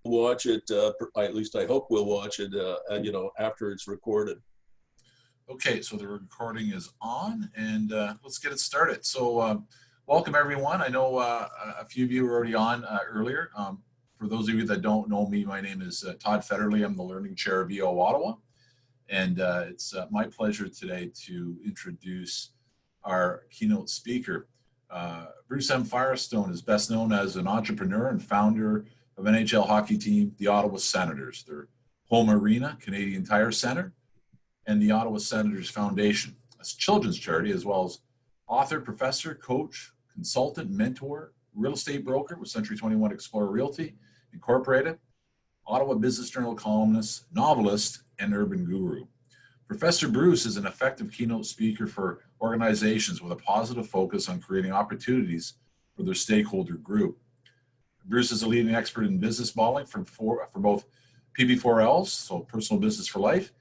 watch it, at least I hope we'll watch it, after it's recorded. Okay, so the recording is on, and let's get it started. So welcome, everyone. I know a few of you were already on earlier. For those of you that don't know me, my name is Todd Federley. I'm the Learning Chair of EO Ottawa, and it's my pleasure today to introduce our keynote speaker. Bruce M. Firestone is best known as an entrepreneur and founder of NHL hockey team, the Ottawa Senators, their home arena, Canadian Tire Center, and the Ottawa Senators Foundation, a children's charity, as well as author, professor, coach, consultant, mentor, real estate broker with Century 21 Explorer Realty Incorporated, Ottawa Business Journal columnist, novelist, and urban guru. Professor Bruce is an effective keynote speaker for organizations with a positive focus on creating opportunities for their stakeholder group. Bruce is a leading expert in business modeling for both PB4Ls, so personal business for life,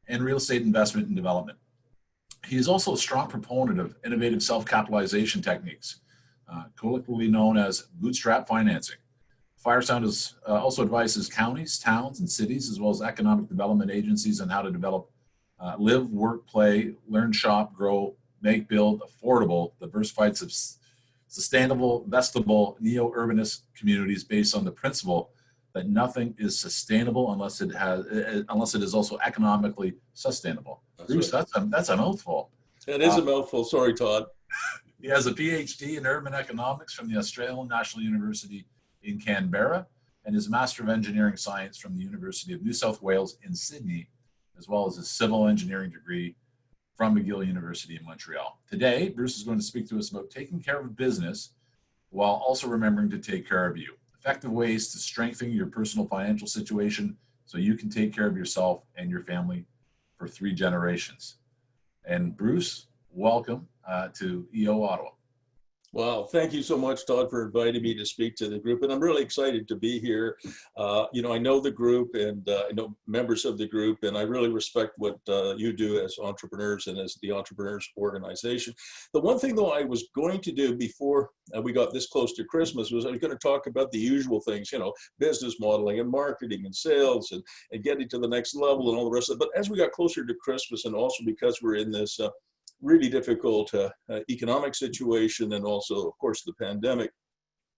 and real estate investment and development. He is also a strong proponent of innovative self-capitalization techniques, colloquially known as bootstrap financing. Firestone also advises counties, towns, and cities, as well as economic development agencies on how to develop live, work, play, learn, shop, grow, make, build, affordable, diversified, sustainable, investable, neo-urbanist communities based on the principle that nothing is sustainable unless it is also economically sustainable. That's Bruce, right. That's a mouthful. That is a mouthful. Sorry, Todd. He has a PhD in urban economics from the Australian National University in Canberra and his Master of Engineering Science from the University of New South Wales in Sydney, as well as his civil engineering degree from McGill University in Montreal. Today, Bruce is going to speak to us about taking care of business while also remembering to take care of you. Effective ways to strengthen your personal financial situation so you can take care of yourself and your family for 3 generations. And Bruce, welcome to EO Ottawa. Wow, thank you so much, Todd, for inviting me to speak to the group. And I'm really excited to be here. I know the group and I know members of the group, and I really respect what you do as entrepreneurs and as the Entrepreneurs Organization. The one thing, though, I was going to do before we got this close to Christmas was I was going to talk about the usual things, business modeling and marketing and sales and getting to the next level and all the rest of it. But as we got closer to Christmas, and also because we're in this really difficult economic situation, and also, of course, the pandemic,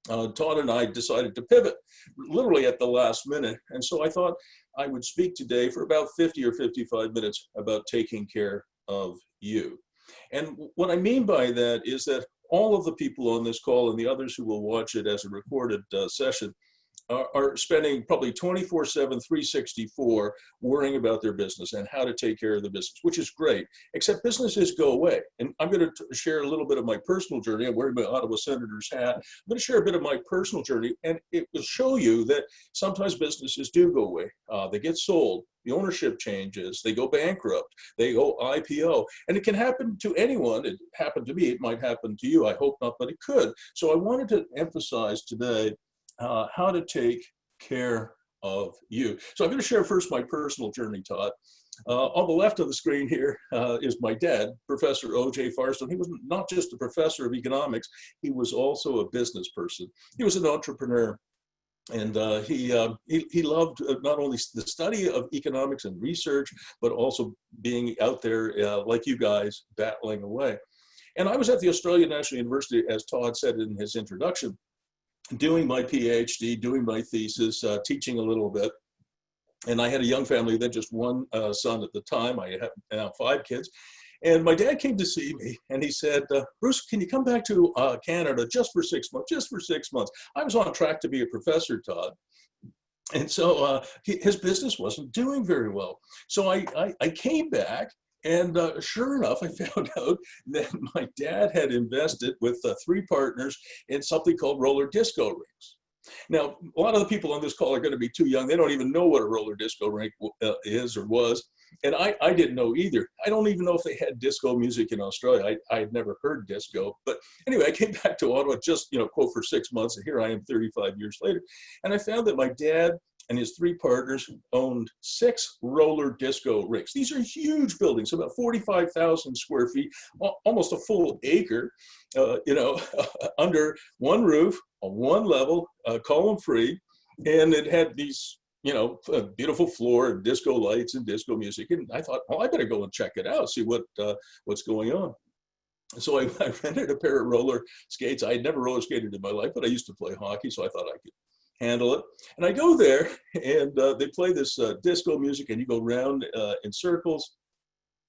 Todd and I decided to pivot literally at the last minute. And so I thought I would speak today for about 50 or 55 minutes about taking care of you. And what I mean by that is that all of the people on this call and the others who will watch it as a recorded session are spending probably 24/7, 364 worrying about their business and how to take care of the business, which is great, except businesses go away. And I'm going to share a little bit of my personal journey. I'm wearing my Ottawa Senators hat. I'm going to share a bit of my personal journey, and it will show you that sometimes businesses do go away. They get sold. The ownership changes. They go bankrupt. They go IPO. And it can happen to anyone. It happened to me. It might happen to you. I hope not, but it could. So I wanted to emphasize today how to take care of you. So I'm going to share first my personal journey, Todd. On the left of the screen here is my dad, Professor O.J. Firestone. He was not just a professor of economics, he was also a business person. He was an entrepreneur. And he loved not only the study of economics and research, but also being out there like you guys, battling away. And I was at the Australian National University, as Todd said in his introduction, doing my PhD, doing my thesis, teaching a little bit. And I had a young family, then just one son at the time. I have now 5 kids. And my dad came to see me and he said, Bruce, can you come back to Canada just for 6 months, just for 6 months? I was on track to be a professor, Todd. And so his business wasn't doing very well. So I came back. And sure enough, I found out that my dad had invested with 3 partners in something called roller disco rinks. Now, a lot of the people on this call are going to be too young. They don't even know what a roller disco rink is or was. And I didn't know either. I don't even know if they had disco music in Australia. I had never heard disco. But anyway, I came back to Ottawa just, quote, for 6 months. And here I am 35 years later. And I found that my dad and his 3 partners owned 6 roller disco rinks. These are huge buildings, about 45,000 square feet, almost a full acre, under one roof, on one level, column free. And it had these, a beautiful floor and disco lights and disco music. And I thought, oh, I better go and check it out, see what's going on. So I rented a pair of roller skates. I had never roller skated in my life, but I used to play hockey, so I thought I could handle it. And I go there, and they play this disco music, and you go round in circles.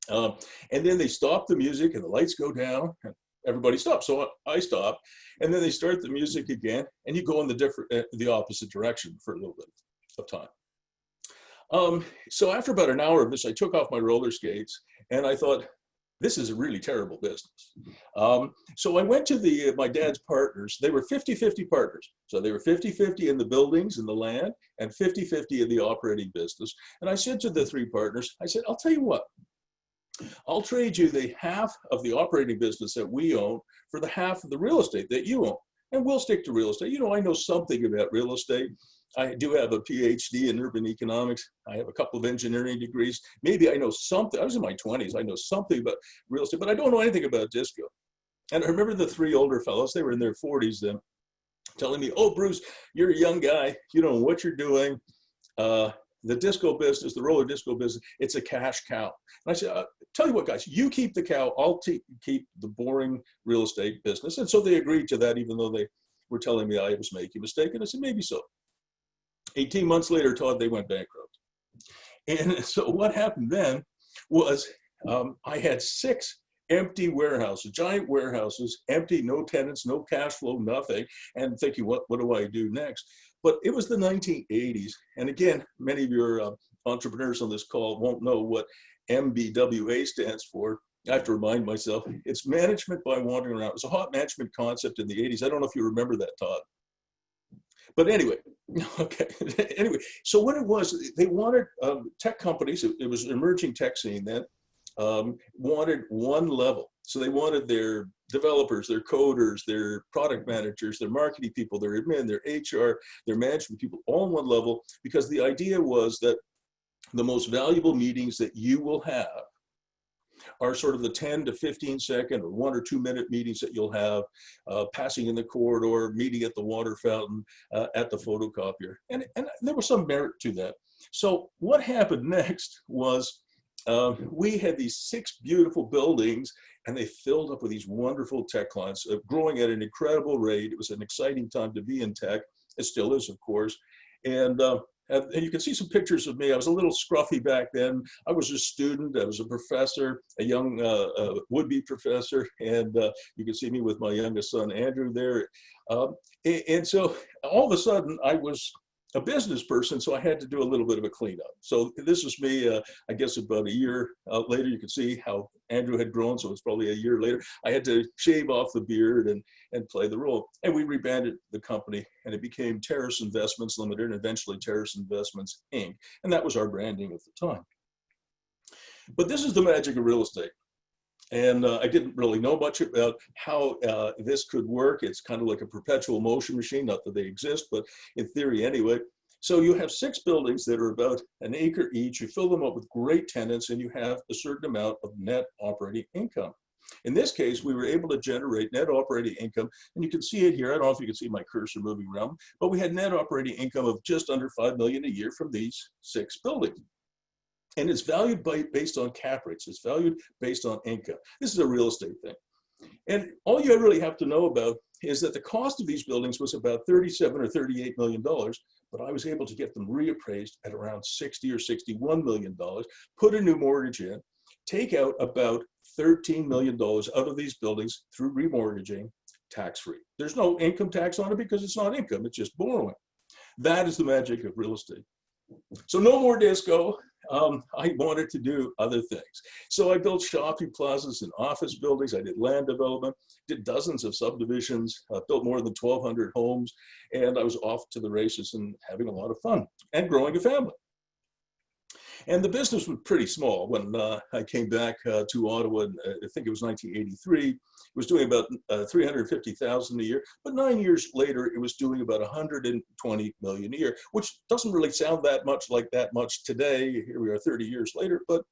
And then they stop the music, and the lights go down, and everybody stops. So I stop, and then they start the music again, and you go in the opposite direction for a little bit of time. So after about an hour of this, I took off my roller skates, and I thought, this is a really terrible business. So I went to my dad's partners. They were 50-50 partners. So they were 50-50 in the buildings and the land and 50-50 in the operating business. And I said to the three partners, I said, I'll tell you what, I'll trade you the half of the operating business that we own for the half of the real estate that you own. And we'll stick to real estate. I know something about real estate. I do have a PhD in urban economics. I have a couple of engineering degrees. Maybe I know something. I was in my 20s. I know something about real estate, but I don't know anything about disco. And I remember the three older fellows, they were in their 40s then, telling me, oh, Bruce, you're a young guy. You don't know what you're doing. The disco business, the roller disco business, it's a cash cow. And I said, tell you what, guys, you keep the cow. I'll keep the boring real estate business. And so they agreed to that, even though they were telling me I was making a mistake. And I said, maybe so. 18 months later, Todd, they went bankrupt. And so what happened then was I had 6 empty warehouses, giant warehouses, empty, no tenants, no cash flow, nothing, and thinking, what do I do next? But it was the 1980s. And again, many of your entrepreneurs on this call won't know what MBWA stands for. I have to remind myself, it's management by wandering around. It was a hot management concept in the 80s. I don't know if you remember that, Todd. But anyway, okay. Anyway, so what it was, they wanted tech companies, it was an emerging tech scene then, wanted one level. So they wanted their developers, their coders, their product managers, their marketing people, their admin, their HR, their management people, all on one level, because the idea was that the most valuable meetings that you will have are sort of the 10 to 15 second or 1 or 2 minute meetings that you'll have, passing in the corridor, meeting at the water fountain, at the photocopier. And there was some merit to that. So what happened next was we had these 6 beautiful buildings, and they filled up with these wonderful tech clients, growing at an incredible rate. It was an exciting time to be in tech. It still is, of course. And you can see some pictures of me. I was a little scruffy back then. I was a student. I was a professor, a young would-be professor. And you can see me with my youngest son, Andrew, there. And so all of a sudden, I was a business person, so I had to do a little bit of a cleanup. So this is me, I guess about a year later. You can see how Andrew had grown, so it's probably a year later. I had to shave off the beard and play the role. And we rebranded the company, and it became Terrace Investments Limited, and eventually Terrace Investments Inc. And that was our branding at the time. But this is the magic of real estate. And I didn't really know much about how this could work. It's kind of like a perpetual motion machine, not that they exist, but in theory anyway. So you have 6 buildings that are about an acre each. You fill them up with great tenants, and you have a certain amount of net operating income. In this case, we were able to generate net operating income, and you can see it here. I don't know if you can see my cursor moving around, but we had net operating income of just under $5 million a year from these 6 buildings. And it's valued based on cap rates. It's valued based on income. This is a real estate thing. And all you really have to know about is that the cost of these buildings was about $37 or $38 million, but I was able to get them reappraised at around $60 or $61 million, put a new mortgage in, take out about $13 million out of these buildings through remortgaging, tax-free. There's no income tax on it because it's not income, it's just borrowing. That is the magic of real estate. So no more disco. I wanted to do other things. So I built shopping plazas and office buildings. I did land development, did dozens of subdivisions, built more than 1,200 homes, and I was off to the races and having a lot of fun and growing a family. And the business was pretty small when I came back to Ottawa. I think it was 1983. It was doing about $350,000 a year. But 9 years later, it was doing about $120 million a year, which doesn't really sound that much today. Here we are 30 years later. But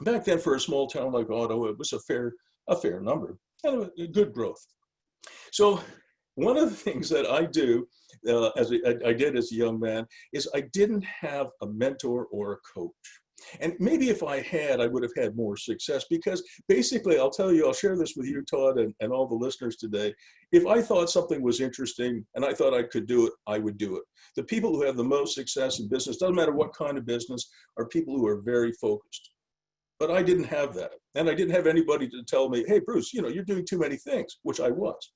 back then, for a small town like Ottawa, it was a fair number and good growth. So one of the things that I do, I did as a young man, is I didn't have a mentor or a coach. And maybe if I had, I would have had more success, because basically, I'll tell you, I'll share this with you, Todd, and all the listeners today. If I thought something was interesting and I thought I could do it, I would do it. The people who have the most success in business, doesn't matter what kind of business, are people who are very focused. But I didn't have that. And I didn't have anybody to tell me, hey, Bruce, you're doing too many things, which I was.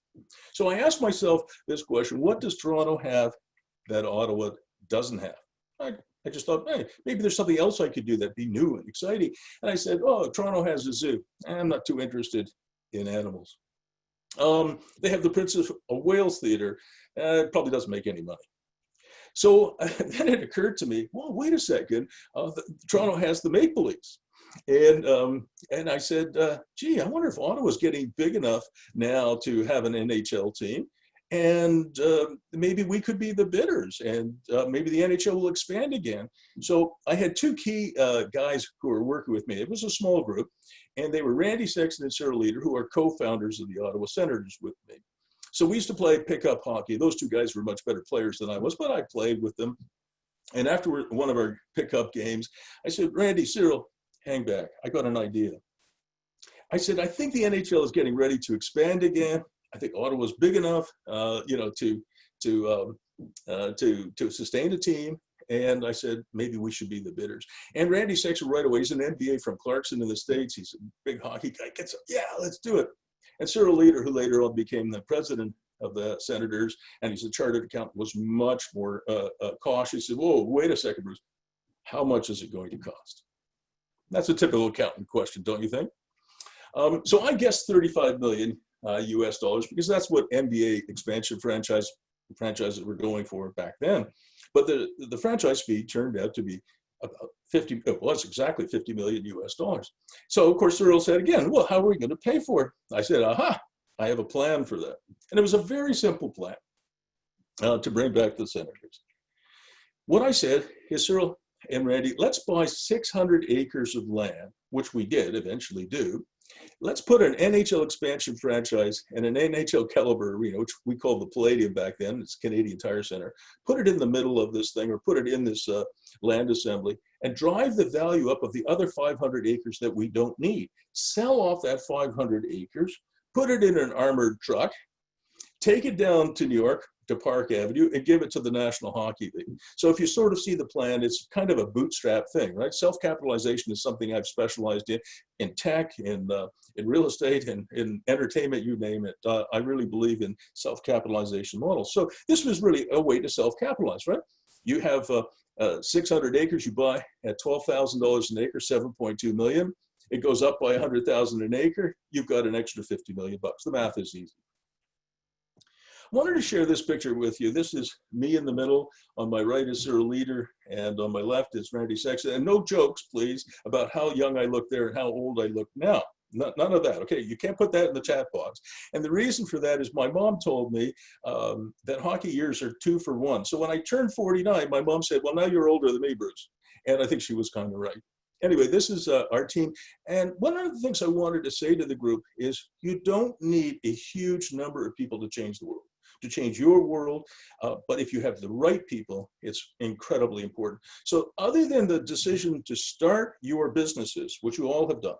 So I asked myself this question: what does Toronto have that Ottawa doesn't have? I just thought, hey, maybe there's something else I could do that'd be new and exciting. And I said, oh, Toronto has a zoo. I'm not too interested in animals. They have the Princess of Wales Theater. It probably doesn't make any money. So then it occurred to me, well, wait a second. Toronto has the Maple Leafs. And I said, gee, I wonder if Ottawa's getting big enough now to have an NHL team. And maybe we could be the bidders, and maybe the NHL will expand again. So I had two key guys who were working with me. It was a small group, and they were Randy Sexton and Cyril Leader, who are co-founders of the Ottawa Senators with me. So we used to play pickup hockey. Those two guys were much better players than I was, but I played with them. And after one of our pickup games, I said, Randy, Cyril, hang back. I got an idea. I said, I think the NHL is getting ready to expand again. I think Ottawa's big enough, to sustain a team. And I said, maybe we should be the bidders. And Randy Sexton right away, he's an MBA from Clarkson in the States. He's a big hockey guy. Gets up, yeah, let's do it. And Cyril Leader, who later on became the president of the Senators, and he's a chartered accountant, was much more cautious. He said, whoa, wait a second, Bruce. How much is it going to cost? That's a typical accountant question, don't you think? So I guess 35 million. US dollars, because that's what NBA expansion franchises were going for back then. But the franchise fee turned out to be about 50, it was exactly 50 million US dollars. So of course Cyril said again, well, how are we going to pay for it? I said, aha, I have a plan for that. And it was a very simple plan to bring back the Senators. What I said is, Cyril and Randy, let's buy 600 acres of land, which we did eventually do. Let's put an NHL expansion franchise and an NHL caliber arena, which we called the Palladium back then. It's Canadian Tire Center. Put it in the middle of this thing, or put it in this land assembly, and drive the value up of the other 500 acres that we don't need. Sell off that 500 acres, put it in an armored truck, take it down to New York, to Park Avenue, and give it to the National Hockey League. So if you sort of see the plan, it's kind of a bootstrap thing, right? Self-capitalization is something I've specialized in tech, in real estate, and in entertainment, you name it. I really believe in self-capitalization models. So this was really a way to self-capitalize, right? You have 600 acres, you buy at $12,000 an acre, 7.2 million. It goes up by 100,000 an acre. You've got an extra 50 million bucks. The math is easy. I wanted to share this picture with you. This is me in the middle. On my right is Cyril Leader, and on my left is Randy Sexton. And no jokes, please, about how young I look there and how old I look now. None of that, okay? You can't put that in the chat box. And the reason for that is my mom told me that hockey years are 2 for 1. So when I turned 49, my mom said, well, now you're older than me, Bruce. And I think she was kind of right. Anyway, this is our team. And one of the things I wanted to say to the group is you don't need a huge number of people to change the world, to change your world. But if you have the right people, it's incredibly important. So other than the decision to start your businesses, which you all have done,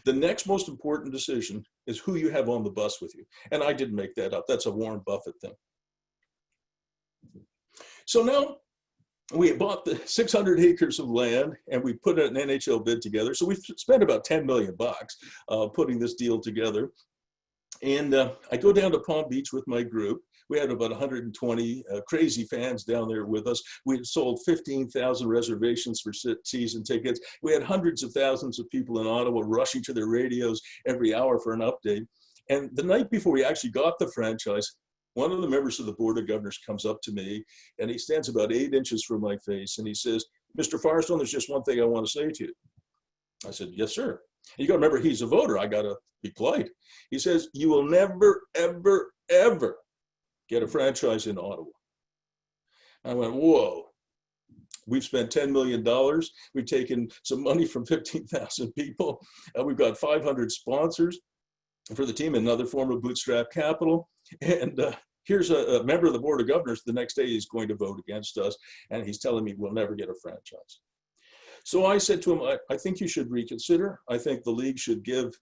the next most important decision is who you have on the bus with you. And I didn't make that up. That's a Warren Buffett thing. So now we bought the 600 acres of land and we put an NHL bid together. So we've spent about 10 million bucks putting this deal together. And I go down to Palm Beach with my group. We had about 120 crazy fans down there with us. We had sold 15,000 reservations for season tickets. We had hundreds of thousands of people in Ottawa rushing to their radios every hour for an update. And the night before we actually got the franchise, one of the members of the Board of Governors comes up to me and he stands about 8 inches from my face and he says, Mr. Firestone, there's just one thing I want to say to you. I said, yes, sir. You got to remember, he's a voter. I got to be polite. He says, you will never, ever, ever get a franchise in Ottawa. I went, whoa. We've spent $10 million. We've taken some money from 15,000 people. We've got 500 sponsors. for the team, another form of bootstrap capital. And here's a member of the board of governors. The next day he's going to vote against us, and he's telling me we'll never get a franchise. So I said to him, I think you should reconsider. I think the league should give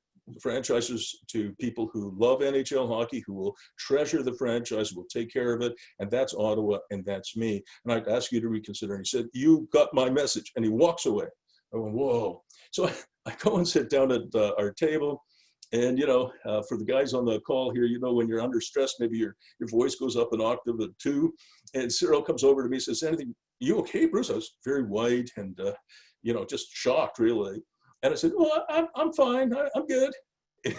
franchises to people who love NHL hockey, who will treasure the franchise, will take care of it, and that's Ottawa, and that's me. And I'd ask you to reconsider. And he said, you got my message, and he walks away. I went, whoa. So I go and sit down at our table, and for the guys on the call here, when you're under stress, maybe your voice goes up an octave or two, and Cyril comes over to me and says, anything, you okay, Bruce? I was very white and, just shocked, really. And I said, well, I'm fine, I'm good.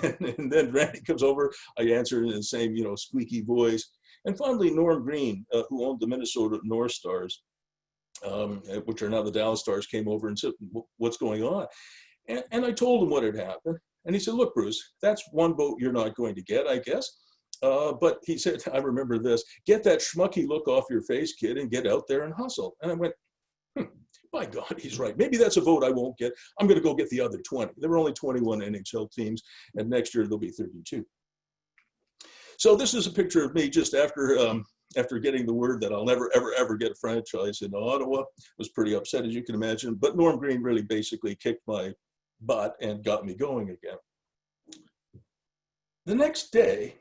And then Randy comes over, I answer in the same, squeaky voice. And finally, Norm Green, who owned the Minnesota North Stars, which are now the Dallas Stars, came over and said, what's going on? And I told him what had happened. And he said, look, Bruce, that's one vote you're not going to get, I guess. But he said, I remember this, get that schmucky look off your face, kid, and get out there and hustle. And I went, my God, he's right. Maybe that's a vote I won't get. I'm going to go get the other 20. There were only 21 NHL teams, and next year there'll be 32. So this is a picture of me just after getting the word that I'll never, ever, ever get a franchise in Ottawa. I was pretty upset, as you can imagine. But Norm Green really basically kicked my butt and got me going again. The next day,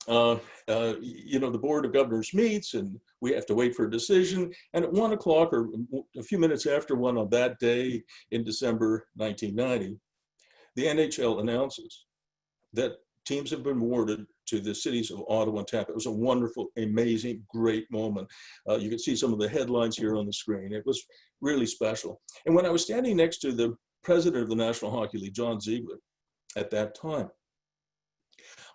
the board of governors meets, and we have to wait for a decision. And at 1 o'clock, or a few minutes after 1 on that day in December 1990, the NHL announces that teams have been awarded to the cities of Ottawa and Tampa. It was a wonderful, amazing, great moment. You can see some of the headlines here on the screen. It was really special. And when I was standing next to the president of the National Hockey League, John Ziegler, at that time,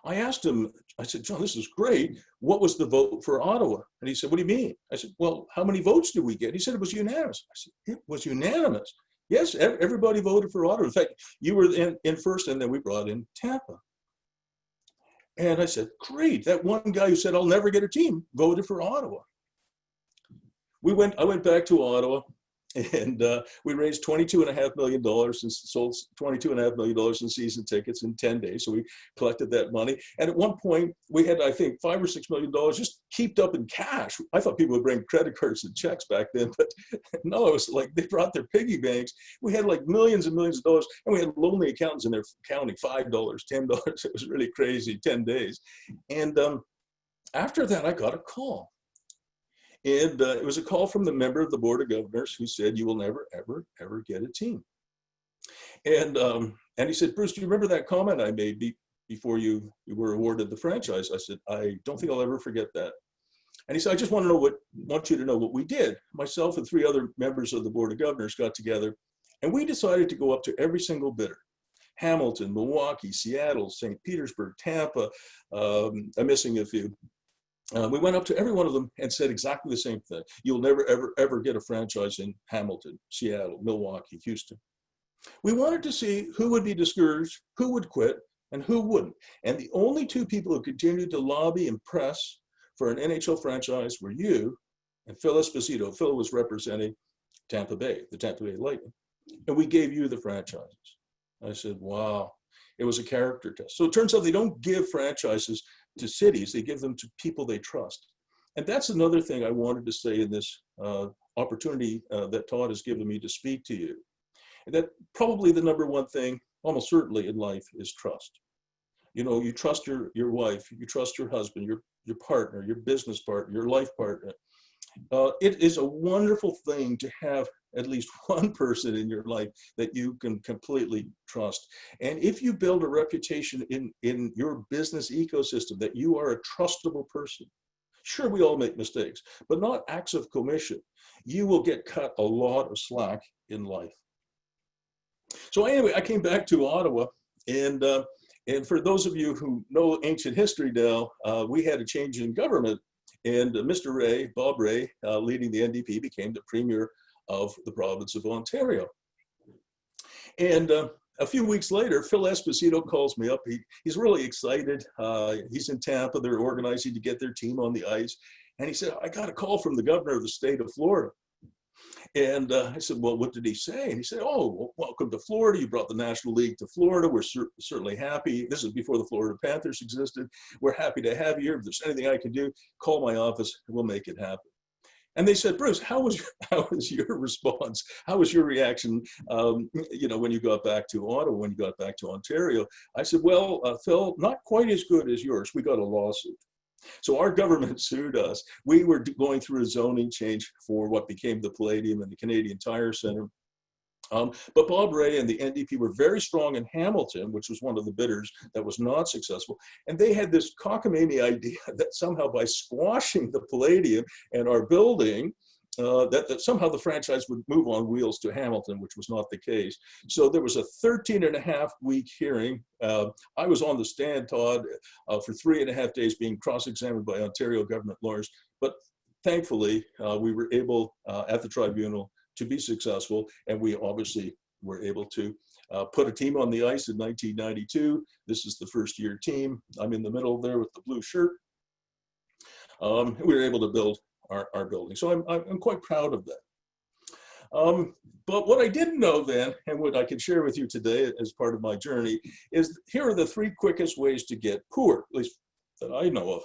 I asked him, I said, John, this is great. What was the vote for Ottawa? And he said, what do you mean? I said, well, how many votes did we get? He said, it was unanimous. I said, it was unanimous. Yes, everybody voted for Ottawa. In fact, you were in first, and then we brought in Tampa. And I said, great. That one guy who said, I'll never get a team, voted for Ottawa. I went back to Ottawa, and we raised $22.5 million and sold $22.5 million in season tickets in 10 days. So we collected that money. And at one point, we had, I think, $5 or $6 million just heaped up in cash. I thought people would bring credit cards and checks back then, but no, it was like they brought their piggy banks. We had like millions and millions of dollars, and we had lonely accountants in there counting $5, $10. It was really crazy, 10 days. And after that, I got a call. And it was a call from the member of the board of governors who said, you will never, ever, ever get a team. And he said, Bruce, do you remember that comment I made before you were awarded the franchise? I said, I don't think I'll ever forget that. And he said, I just want you to know what we did. Myself and 3 other members of the board of governors got together, and we decided to go up to every single bidder. Hamilton, Milwaukee, Seattle, St. Petersburg, Tampa, I'm missing a few. We went up to every one of them and said exactly the same thing. You'll never, ever, ever get a franchise in Hamilton, Seattle, Milwaukee, Houston. We wanted to see who would be discouraged, who would quit, and who wouldn't. And the only 2 people who continued to lobby and press for an NHL franchise were you and Phil Esposito. Phil was representing Tampa Bay, the Tampa Bay Lightning. And we gave you the franchises. I said, wow. It was a character test. So it turns out they don't give franchises to cities, they give them to people they trust. And that's another thing I wanted to say in this opportunity that Todd has given me to speak to you. And that probably the number one thing, almost certainly in life, is trust. You trust your wife, you trust your husband, your partner, your business partner, your life partner. It is a wonderful thing to have at least one person in your life that you can completely trust. And if you build a reputation in your business ecosystem that you are a trustable person, sure, we all make mistakes, but not acts of commission, you will get cut a lot of slack in life. So anyway, I came back to Ottawa, and for those of you who know ancient history now, we had a change in government. And Mr. Ray, Bob Ray, leading the NDP, became the premier of the province of Ontario. And a few weeks later, Phil Esposito calls me up. He's really excited. He's in Tampa. They're organizing to get their team on the ice. And he said, I got a call from the governor of the state of Florida. And I said, well, what did he say? And he said, oh, well, welcome to Florida. You brought the National League to Florida. We're certainly happy. This is before the Florida Panthers existed. We're happy to have you here. If there's anything I can do, call my office and we'll make it happen. And they said, Bruce, how was your response? How was your reaction, when you got back to Ottawa, when you got back to Ontario? I said, well, Phil, not quite as good as yours. We got a lawsuit. So our government sued us. We were going through a zoning change for what became the Palladium and the Canadian Tire Center. But Bob Ray and the NDP were very strong in Hamilton, which was one of the bidders that was not successful. And they had this cockamamie idea that somehow by squashing the Palladium and our building, that somehow the franchise would move on wheels to Hamilton, which was not the case. So there was a 13-and-a-half-week hearing. I was on the stand, Todd, for 3.5 days being cross-examined by Ontario government lawyers. But thankfully, we were able at the tribunal to be successful, and we obviously were able to put a team on the ice in 1992. This is the first-year team. I'm in the middle there with the blue shirt. We were able to build our building, so I'm quite proud of that. But what I didn't know then, and what I can share with you today as part of my journey, is here are the 3 quickest ways to get poor, at least that I know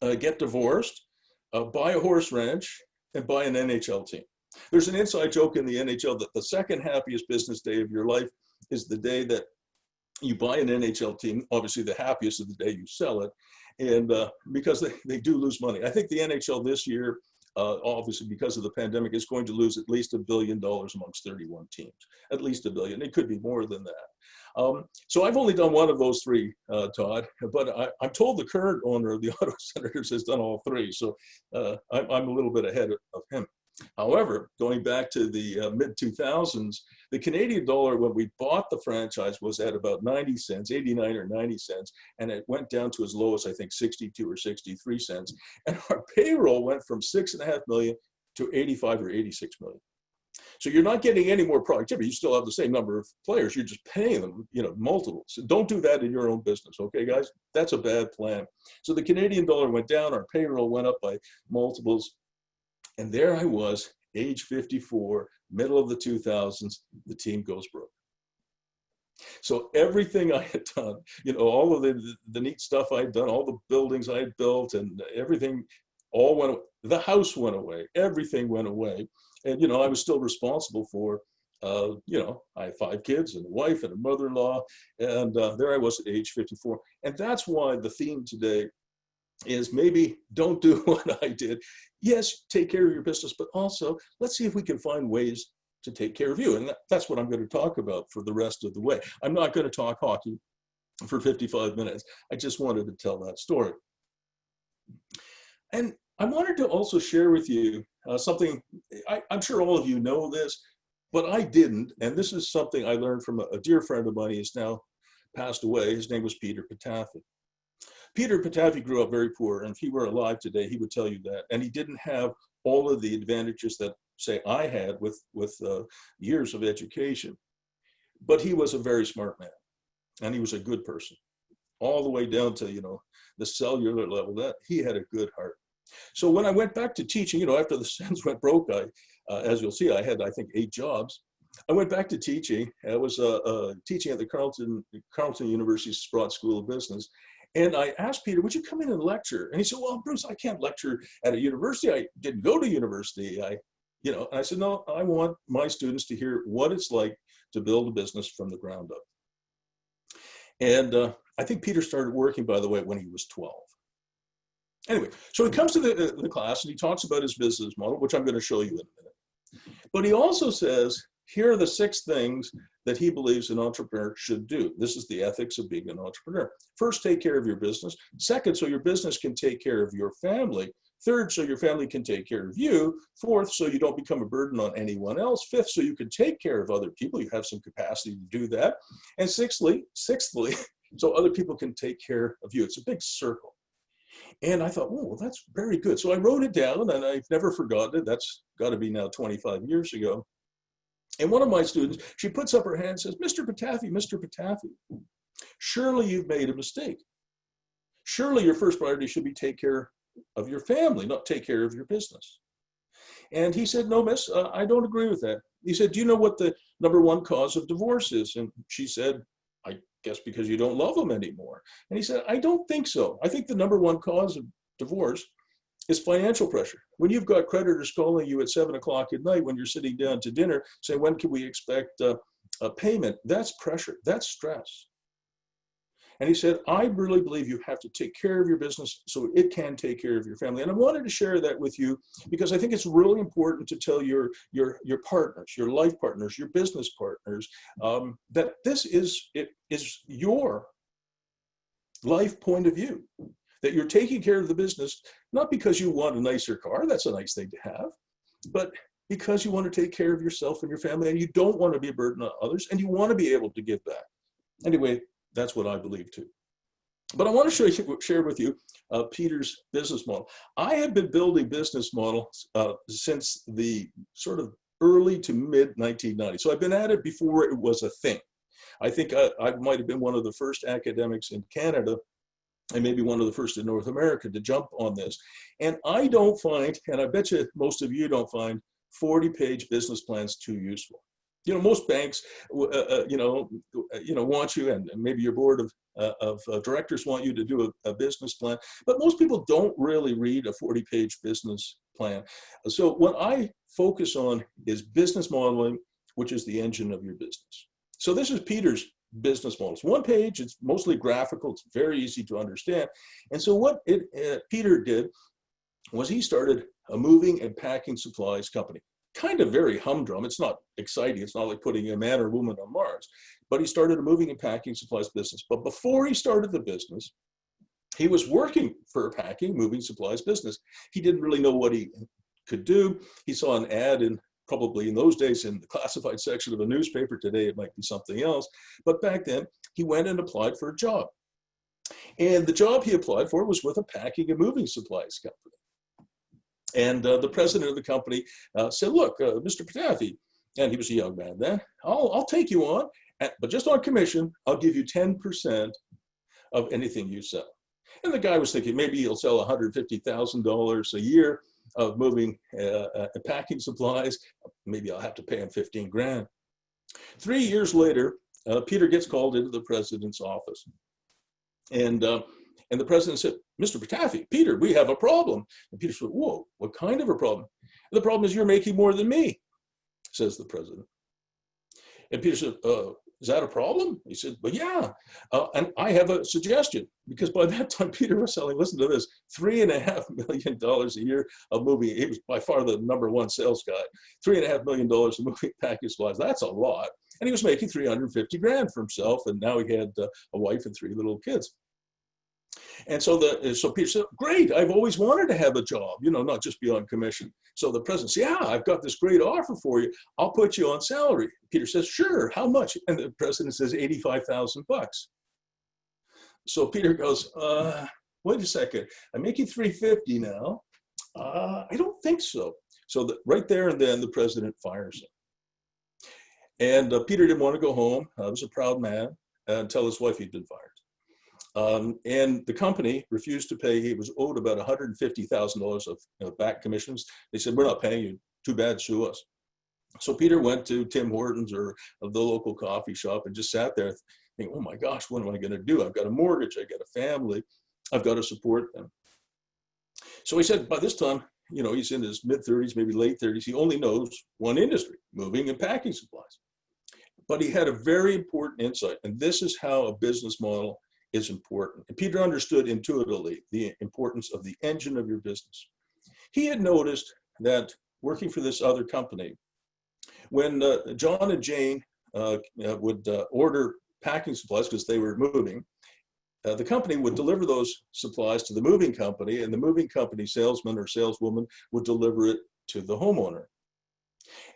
of. Get divorced, buy a horse ranch, and buy an NHL team. There's an inside joke in the NHL that the second happiest business day of your life is the day that you buy an NHL team, obviously the happiest of the day you sell it, and because they do lose money. I think the NHL this year, obviously because of the pandemic, is going to lose at least $1 billion amongst 31 teams, at least $1 billion. It could be more than that. So I've only done one of those 3, Todd, but I'm told the current owner of the Ottawa Senators has done all 3, so I'm a little bit ahead of him. However, going back to the mid-2000s, the Canadian dollar, when we bought the franchise, was at about 90 cents, 89 or 90 cents, and it went down to as low as, I think, 62 or 63 cents. And our payroll went from 6.5 million to 85 or 86 million. So you're not getting any more productivity. You still have the same number of players. You're just paying them, multiples. So don't do that in your own business, okay, guys? That's a bad plan. So the Canadian dollar went down. Our payroll went up by multiples. And there I was, age 54, middle of the 2000s, the team goes broke. So everything I had done, all of the neat stuff I had done, all the buildings I had built and everything all went away. The house went away, everything went away. And, I was still responsible for, I have 5 kids and a wife and a mother-in-law. And there I was at age 54. And that's why the theme today is maybe don't do what I did. Yes, take care of your business, but also let's see if we can find ways to take care of you. And that's what I'm going to talk about for the rest of the way. I'm not going to talk hockey for 55 minutes. I just wanted to tell that story. And I wanted to also share with you something, I'm sure all of you know this, but I didn't. And this is something I learned from a dear friend of mine. He's now passed away. His name was Peter Patafi. Peter Patafi grew up very poor, and if he were alive today, he would tell you that. And he didn't have all of the advantages that, say, I had with years of education. But he was a very smart man, and he was a good person, all the way down to, the cellular level. That he had a good heart. So when I went back to teaching, after the Sens went broke, as you'll see, I had, I think, 8 jobs. I went back to teaching. I was teaching at the Carleton University Sprott School of Business. And I asked Peter, would you come in and lecture? And he said, well, Bruce, I can't lecture at a university. I didn't go to university. And I said, no, I want my students to hear what it's like to build a business from the ground up. And I think Peter started working, by the way, when he was 12. Anyway, so he comes to the class and he talks about his business model, which I'm going to show you in a minute. But he also says, here are the 6 things that he believes an entrepreneur should do. This is the ethics of being an entrepreneur. First, take care of your business. Second, so your business can take care of your family. Third, so your family can take care of you. Fourth, so you don't become a burden on anyone else. Fifth, so you can take care of other people. You have some capacity to do that. And sixthly, so other people can take care of you. It's a big circle. And I thought, oh, well, that's very good. So I wrote it down, and I've never forgotten it. That's got to be now 25 years ago. And one of my students, she puts up her hand and says, Mr. Patafi, surely you've made a mistake. Surely your first priority should be take care of your family, not take care of your business. And he said, no, miss, I don't agree with that. He said, do you know what the #1 cause of divorce is? And she said, I guess because you don't love them anymore. And he said, I don't think so. I think the #1 cause of divorce is financial pressure. When you've got creditors calling you at 7 o'clock at night when you're sitting down to dinner, saying, when can we expect a payment? That's pressure, that's stress. And he said, I really believe you have to take care of your business so it can take care of your family. And I wanted to share that with you because I think it's really important to tell your partners, your life partners, your business partners, that this is your life point of view, that you're taking care of the business, not because you want a nicer car, that's a nice thing to have, but because you want to take care of yourself and your family, and you don't want to be a burden on others, and you want to be able to give back. Anyway, that's what I believe too. But I want to share with you Peter's business model. I have been building business models since the sort of early to mid 1990s. So I've been at it before it was a thing. I think I might have been one of the first academics in Canada and maybe one of the first in North America to jump on this. And I don't find, and I bet you most of you don't find, 40-page business plans too useful. You know, most banks, want you, and maybe your board of directors want you to do a business plan, but most people don't really read a 40-page business plan. So what I focus on is business modeling, which is the engine of your business. So this is Peter's business model. It's one page, it's mostly graphical, it's very easy to understand. And so what Peter did was he started a moving and packing supplies company. Kind of very humdrum. It's not exciting. It's not like putting a man or woman on Mars. But he started a moving and packing supplies business. But before he started the business, he was working for a packing, moving supplies business. He didn't really know what he could do. He saw an ad probably in those days in the classified section of a newspaper. Today it might be something else. But back then, he went and applied for a job. And the job he applied for was with a packing and moving supplies company. And the president of the company said, look, Mr. Patafi, and he was a young man then, I'll take you on, but just on commission, I'll give you 10% of anything you sell. And the guy was thinking maybe he'll sell $150,000 a year of moving packing supplies. Maybe I'll have to pay him 15 grand. 3 years later, Peter gets called into the president's office. And the president said, Mr. Patafi, Peter, we have a problem. And Peter said, whoa, what kind of a problem? And the problem is you're making more than me, says the president. And Peter said, is that a problem? He said, well, yeah. And I have a suggestion, because by that time, Peter was selling, listen to this, $3.5 million a year of moving. He was by far the #1 sales guy. $3.5 million of moving package supplies. That's a lot. And he was making 350 grand for himself. And now he had a wife and 3 little kids. And so Peter said, great, I've always wanted to have a job, not just be on commission. So the president said, yeah, I've got this great offer for you. I'll put you on salary. Peter says, sure, how much? And the president says, $85,000. So Peter goes, wait a second, I'm making 350 now. I don't think so. So right there and then the president fires him. And Peter didn't want to go home. He was a proud man, and tell his wife he'd been fired. And the company refused to pay. He was owed about $150,000 of back commissions. They said, we're not paying you. Too bad, sue us. So Peter went to Tim Hortons or the local coffee shop and just sat there thinking, oh my gosh, what am I going to do? I've got a mortgage. I've got a family. I've got to support them. So he said, by this time, he's in his mid-30s, maybe late 30s. He only knows one industry, moving and packing supplies. But he had a very important insight. And this is how a business model is important. And Peter understood intuitively the importance of the engine of your business. He had noticed that working for this other company, when John and Jane would order packing supplies because they were moving, the company would deliver those supplies to the moving company, and the moving company salesman or saleswoman would deliver it to the homeowner.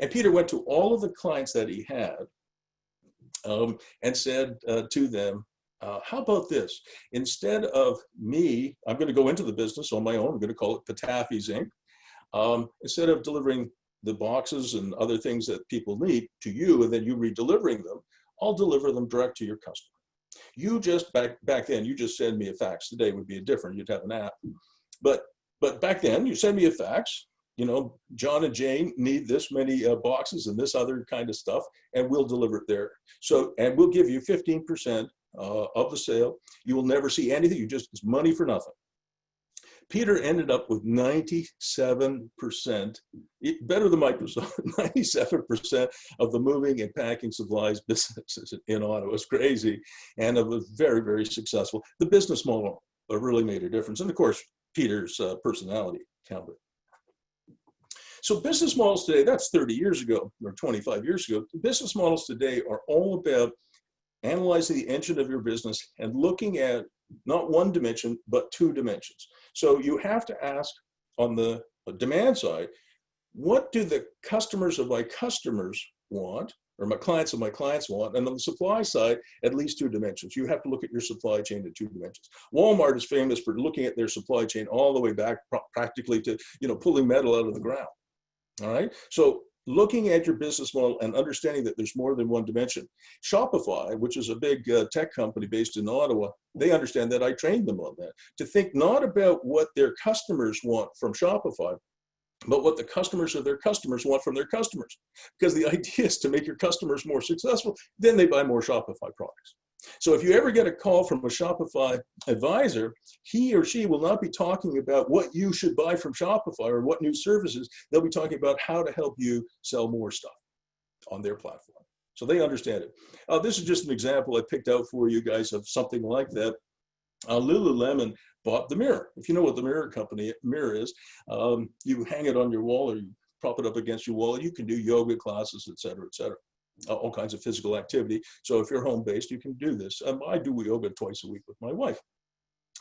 And Peter went to all of the clients that he had and said to them, how about this? Instead of me, I'm going to go into the business on my own. I'm going to call it Patafi's Inc. Instead of delivering the boxes and other things that people need to you, and then you re-delivering them, I'll deliver them direct to your customer. You just, back then, you just send me a fax. Today would be different. You'd have an app. But back then, you send me a fax. John and Jane need this many boxes and this other kind of stuff, and we'll deliver it there. So, and we'll give you 15% of the sale. You will never see anything. It's money for nothing. Peter ended up with 97%, better than Microsoft, 97% of the moving and packing supplies businesses in Ottawa. It was crazy, and it was very, very successful. The business model really made a difference. And of course, Peter's personality counted. So business models today, that's 30 years ago or 25 years ago. Business models today are all about analyzing the engine of your business and looking at not one dimension, but two dimensions. So you have to ask on the demand side, what do the customers of my customers want, or my clients of my clients want? And on the supply side, at least two dimensions. You have to look at your supply chain in two dimensions. Walmart is famous for looking at their supply chain all the way back practically to, pulling metal out of the ground. All right. So looking at your business model and understanding that there's more than one dimension. Shopify, which is a big tech company based in Ottawa, they understand that. I trained them on that, to think not about what their customers want from Shopify, but what the customers of their customers want from their customers. Because the idea is to make your customers more successful, then they buy more Shopify products. So if you ever get a call from a Shopify advisor, he or she will not be talking about what you should buy from Shopify or what new services. They'll be talking about how to help you sell more stuff on their platform. So they understand it. This is just an example I picked out for you guys of something like that. Lululemon bought the mirror. If you know what the mirror is, you hang it on your wall or you prop it up against your wall. You can do yoga classes, et cetera, all kinds of physical activity. So if you're home-based, you can do this. I do yoga twice a week with my wife.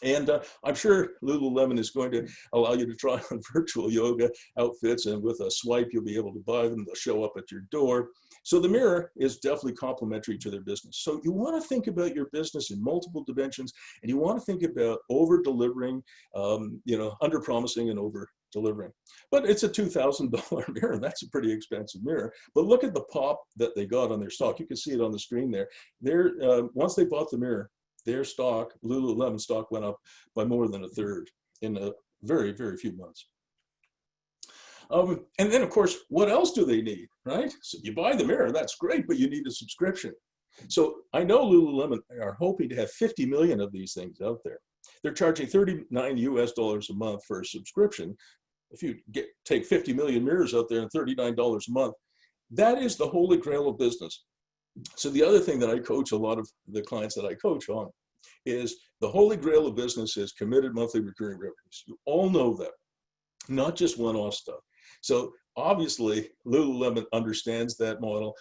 And I'm sure Lululemon is going to allow you to try on virtual yoga outfits, and with a swipe, you'll be able to buy them. They'll show up at your door. So the mirror is definitely complementary to their business. So you want to think about your business in multiple dimensions, and you want to think about over-delivering, under-promising and over-delivering. But it's a $2,000 mirror, and that's a pretty expensive mirror. But look at the pop that they got on their stock. You can see it on the screen there. Once they bought the mirror, their stock, Lululemon stock, went up by more than a third in a very, very few months. And then, of course, what else do they need, right? So you buy the mirror, that's great, but you need a subscription. So I know Lululemon are hoping to have 50 million of these things out there. They're charging $39 US a month for a subscription. If you take 50 million mirrors out there and $39 a month, that is the holy grail of business. So the other thing that I coach a lot of the clients that I coach on is the holy grail of business is committed monthly recurring revenues. You all know that, not just one-off stuff. So obviously Lululemon understands that model.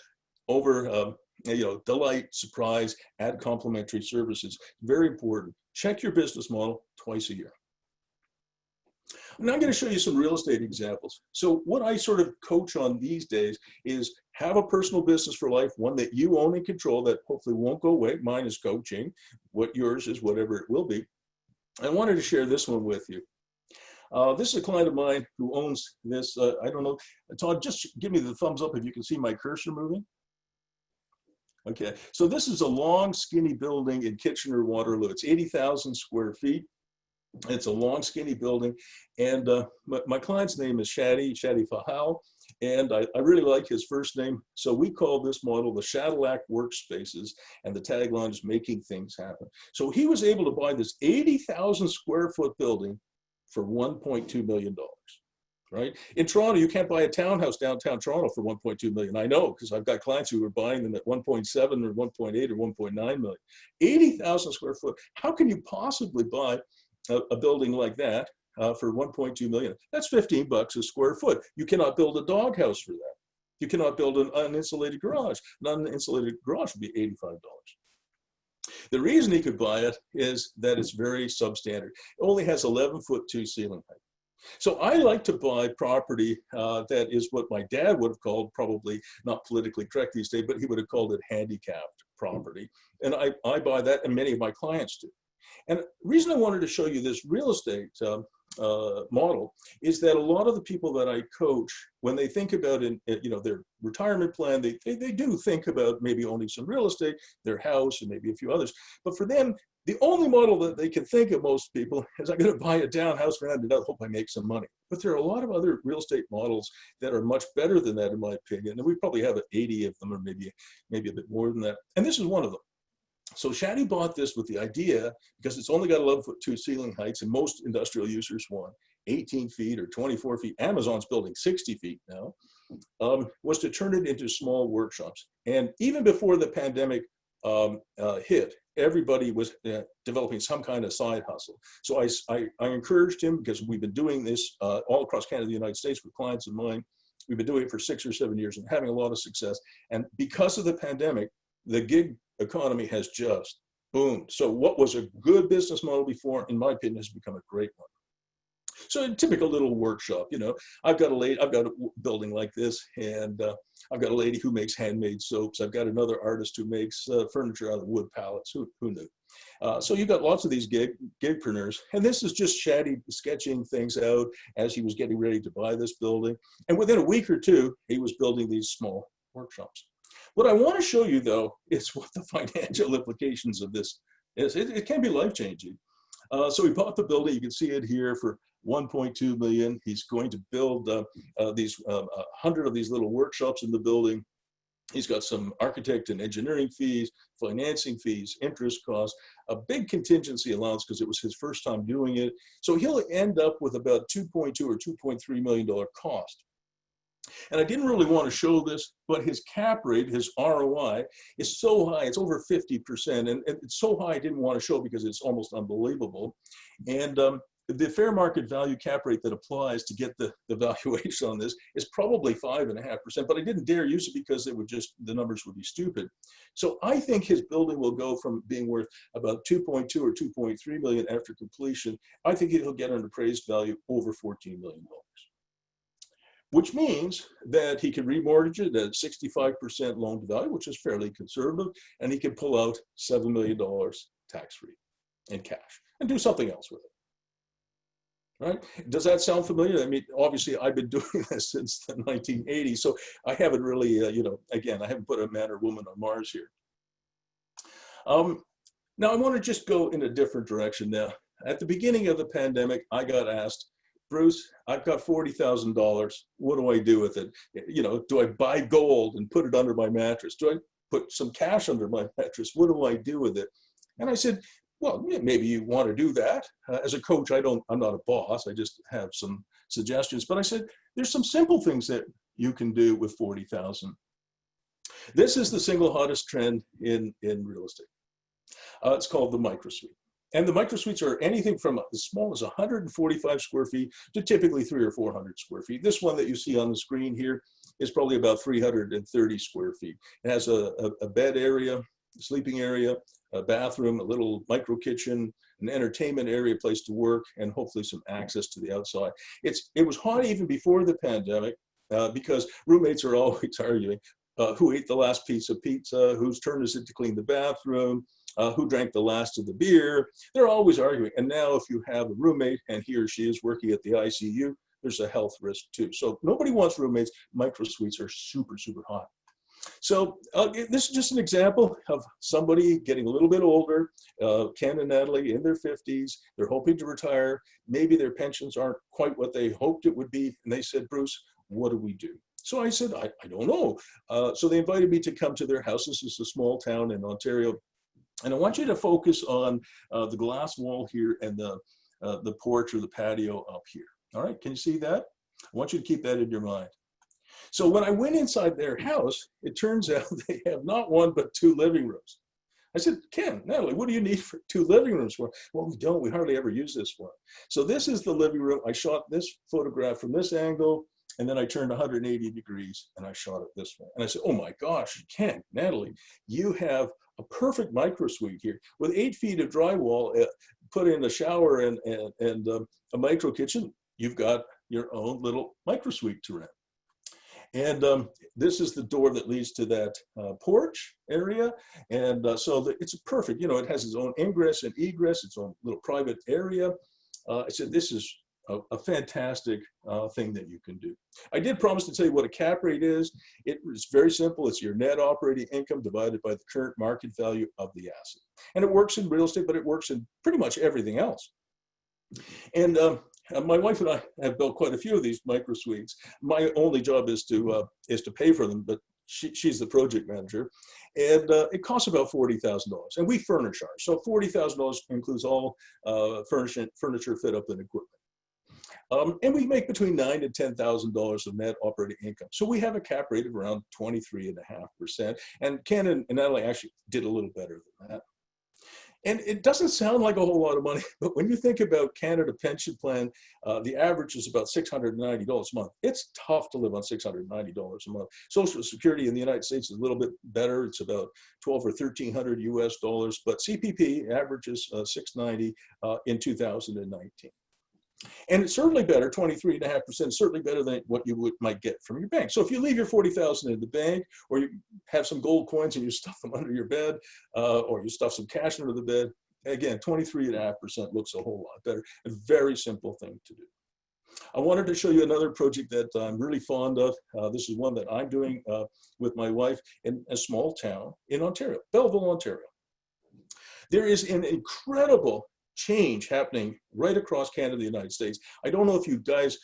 Delight, surprise, add complementary services. Very important. Check your business model twice a year. I'm now going to show you some real estate examples. So what I sort of coach on these days is have a personal business for life, one that you own and control that hopefully won't go away. Mine is coaching. What yours is whatever it will be. I wanted to share this one with you. This is a client of mine who owns this. I don't know. Todd, just give me the thumbs up if you can see my cursor moving. Okay, so this is a long, skinny building in Kitchener-Waterloo. It's 80,000 square feet. It's a long, skinny building. And my client's name is Shadi Fahal. And I really like his first name. So we call this model the Shadilac Workspaces. And the tagline is making things happen. So he was able to buy this 80,000 square foot building for $1.2 million. Right? In Toronto, you can't buy a townhouse downtown Toronto for $1.2 million. I know, because I've got clients who are buying them at 1.7 or 1.8 or 1.9 million. 80,000 square foot. How can you possibly buy a building like that for 1.2 million? That's $15 a square foot. You cannot build a doghouse for that. You cannot build an uninsulated garage. An uninsulated garage would be $85. The reason he could buy it is that it's very substandard. It only has 11'2" ceiling height. So I like to buy property that is what my dad would have called, probably not politically correct these days, but he would have called it handicapped property. And I buy that, and many of my clients do. And the reason I wanted to show you this real estate model is that a lot of the people that I coach, when they think about their retirement plan, they do think about maybe owning some real estate, their house, and maybe a few others. But for them, The only model that they can think of, most people, is I'm going to buy a townhouse, rent it out, hope I make some money. But there are a lot of other real estate models that are much better than that, in my opinion. And we probably have 80 of them, or maybe a bit more than that. And this is one of them. So Shadi bought this with the idea, because it's only got 11'2" ceiling heights, and most industrial users want 18 feet or 24 feet. Amazon's building 60 feet now, was to turn it into small workshops. And even before the pandemic hit, everybody was developing some kind of side hustle. So I encouraged him, because we've been doing this all across Canada, the United States, with clients of mine. We've been doing it for 6 or 7 years and having a lot of success. And because of the pandemic, the gig economy has just boomed. So what was a good business model before, in my opinion, has become a great one. So a typical little workshop, I've got a building like this, and I've got a lady who makes handmade soaps. I've got another artist who makes furniture out of wood pallets. Who knew? So you've got lots of these gigpreneurs, and this is just Shadi sketching things out as he was getting ready to buy this building. And within a week or two, he was building these small workshops. What I want to show you, though, is what the financial implications of this is. It can be life-changing. So he bought the building. You can see it here for $1.2 million. He's going to build these 100 of these little workshops in the building. He's got some architect and engineering fees, financing fees, interest costs, a big contingency allowance because it was his first time doing it. So he'll end up with about $2.2 or $2.3 million cost. And I didn't really want to show this, but his cap rate, his ROI, is so high, it's over 50%. And it's so high I didn't want to show because it's almost unbelievable. And the fair market value cap rate that applies to get the valuation on this is probably 5.5%, but I didn't dare use it because the numbers would be stupid. So I think his building will go from being worth about 2.2 or 2.3 million after completion. I think he'll get an appraised value over $14 million. Which means that he can remortgage it at 65% loan to value, which is fairly conservative, and he can pull out $7 million tax-free in cash and do something else with it. Right? Does that sound familiar? I mean, obviously, I've been doing this since the 1980s, so I haven't really, again, I haven't put a man or woman on Mars here. Now, I want to just go in a different direction now. At the beginning of the pandemic, I got asked, Bruce, I've got $40,000. What do I do with it? Do I buy gold and put it under my mattress? Do I put some cash under my mattress? What do I do with it? And I said, well, maybe you want to do that. As a coach, I'm not a boss. I just have some suggestions. But I said, there's some simple things that you can do with $40,000. This is the single hottest trend in real estate. It's called the Microsuite. And the microsuites are anything from as small as 145 square feet to typically 300 or 400 square feet. This one that you see on the screen here is probably about 330 square feet. It has a bed area, a sleeping area, a bathroom, a little micro kitchen, an entertainment area, place to work, and hopefully some access to the outside. It was hot even before the pandemic because roommates are always arguing who ate the last piece of pizza, whose turn is it to clean the bathroom, who drank the last of the beer. They're always arguing. And now if you have a roommate and he or she is working at the ICU, there's a health risk too. So nobody wants roommates. Microsuites are super, super hot. So this is just an example of somebody getting a little bit older, Ken and Natalie in their 50s. They're hoping to retire. Maybe their pensions aren't quite what they hoped it would be. And they said, Bruce, what do we do? So I said, I don't know. So they invited me to come to their house. This is a small town in Ontario. And I want you to focus on the glass wall here and the porch or the patio up here. All right, can you see that? I want you to keep that in your mind. So when I went inside their house, it turns out they have not one, but 2 living rooms. I said, Ken, Natalie, what do you need for 2 living rooms for? Well, we don't, we hardly ever use this one. So this is the living room. I shot this photograph from this angle, and then I turned 180 degrees and I shot it this way. And I said, oh my gosh, Ken, Natalie, you have a perfect microsuite here with 8 feet of drywall, put in a shower and a micro kitchen. You've got your own little microsuite to rent. And this is the door that leads to that porch area. And so it's perfect, it has its own ingress and egress, its own little private area. I said, this is a fantastic thing that you can do. I did promise to tell you what a cap rate is. It's very simple. It's your net operating income divided by the current market value of the asset. And it works in real estate, but it works in pretty much everything else. And my wife and I have built quite a few of these Microsuites. My only job is to pay for them, but she's the project manager. And it costs about $40,000. And we furnish ours. So $40,000 includes all furniture, fit up, and equipment. And we make between $9,000 and $10,000 of net operating income. So we have a cap rate of around 23.5%. And Ken and Natalie actually did a little better than that. And it doesn't sound like a whole lot of money, but when you think about Canada pension plan, the average is about $690 a month. It's tough to live on $690 a month. Social Security in the United States is a little bit better. It's about $1,200 or $1,300 US dollars, but CPP averages $690 in 2019. And it's certainly better, 23.5%, certainly better than what you might get from your bank. So if you leave your $40,000 in the bank, or you have some gold coins and you stuff them under your bed, or you stuff some cash under the bed, again, 23.5% looks a whole lot better. A very simple thing to do. I wanted to show you another project that I'm really fond of. This is one that I'm doing with my wife in a small town in Ontario, Belleville, Ontario. There is an incredible change happening right across Canada, the United States. I don't know if you guys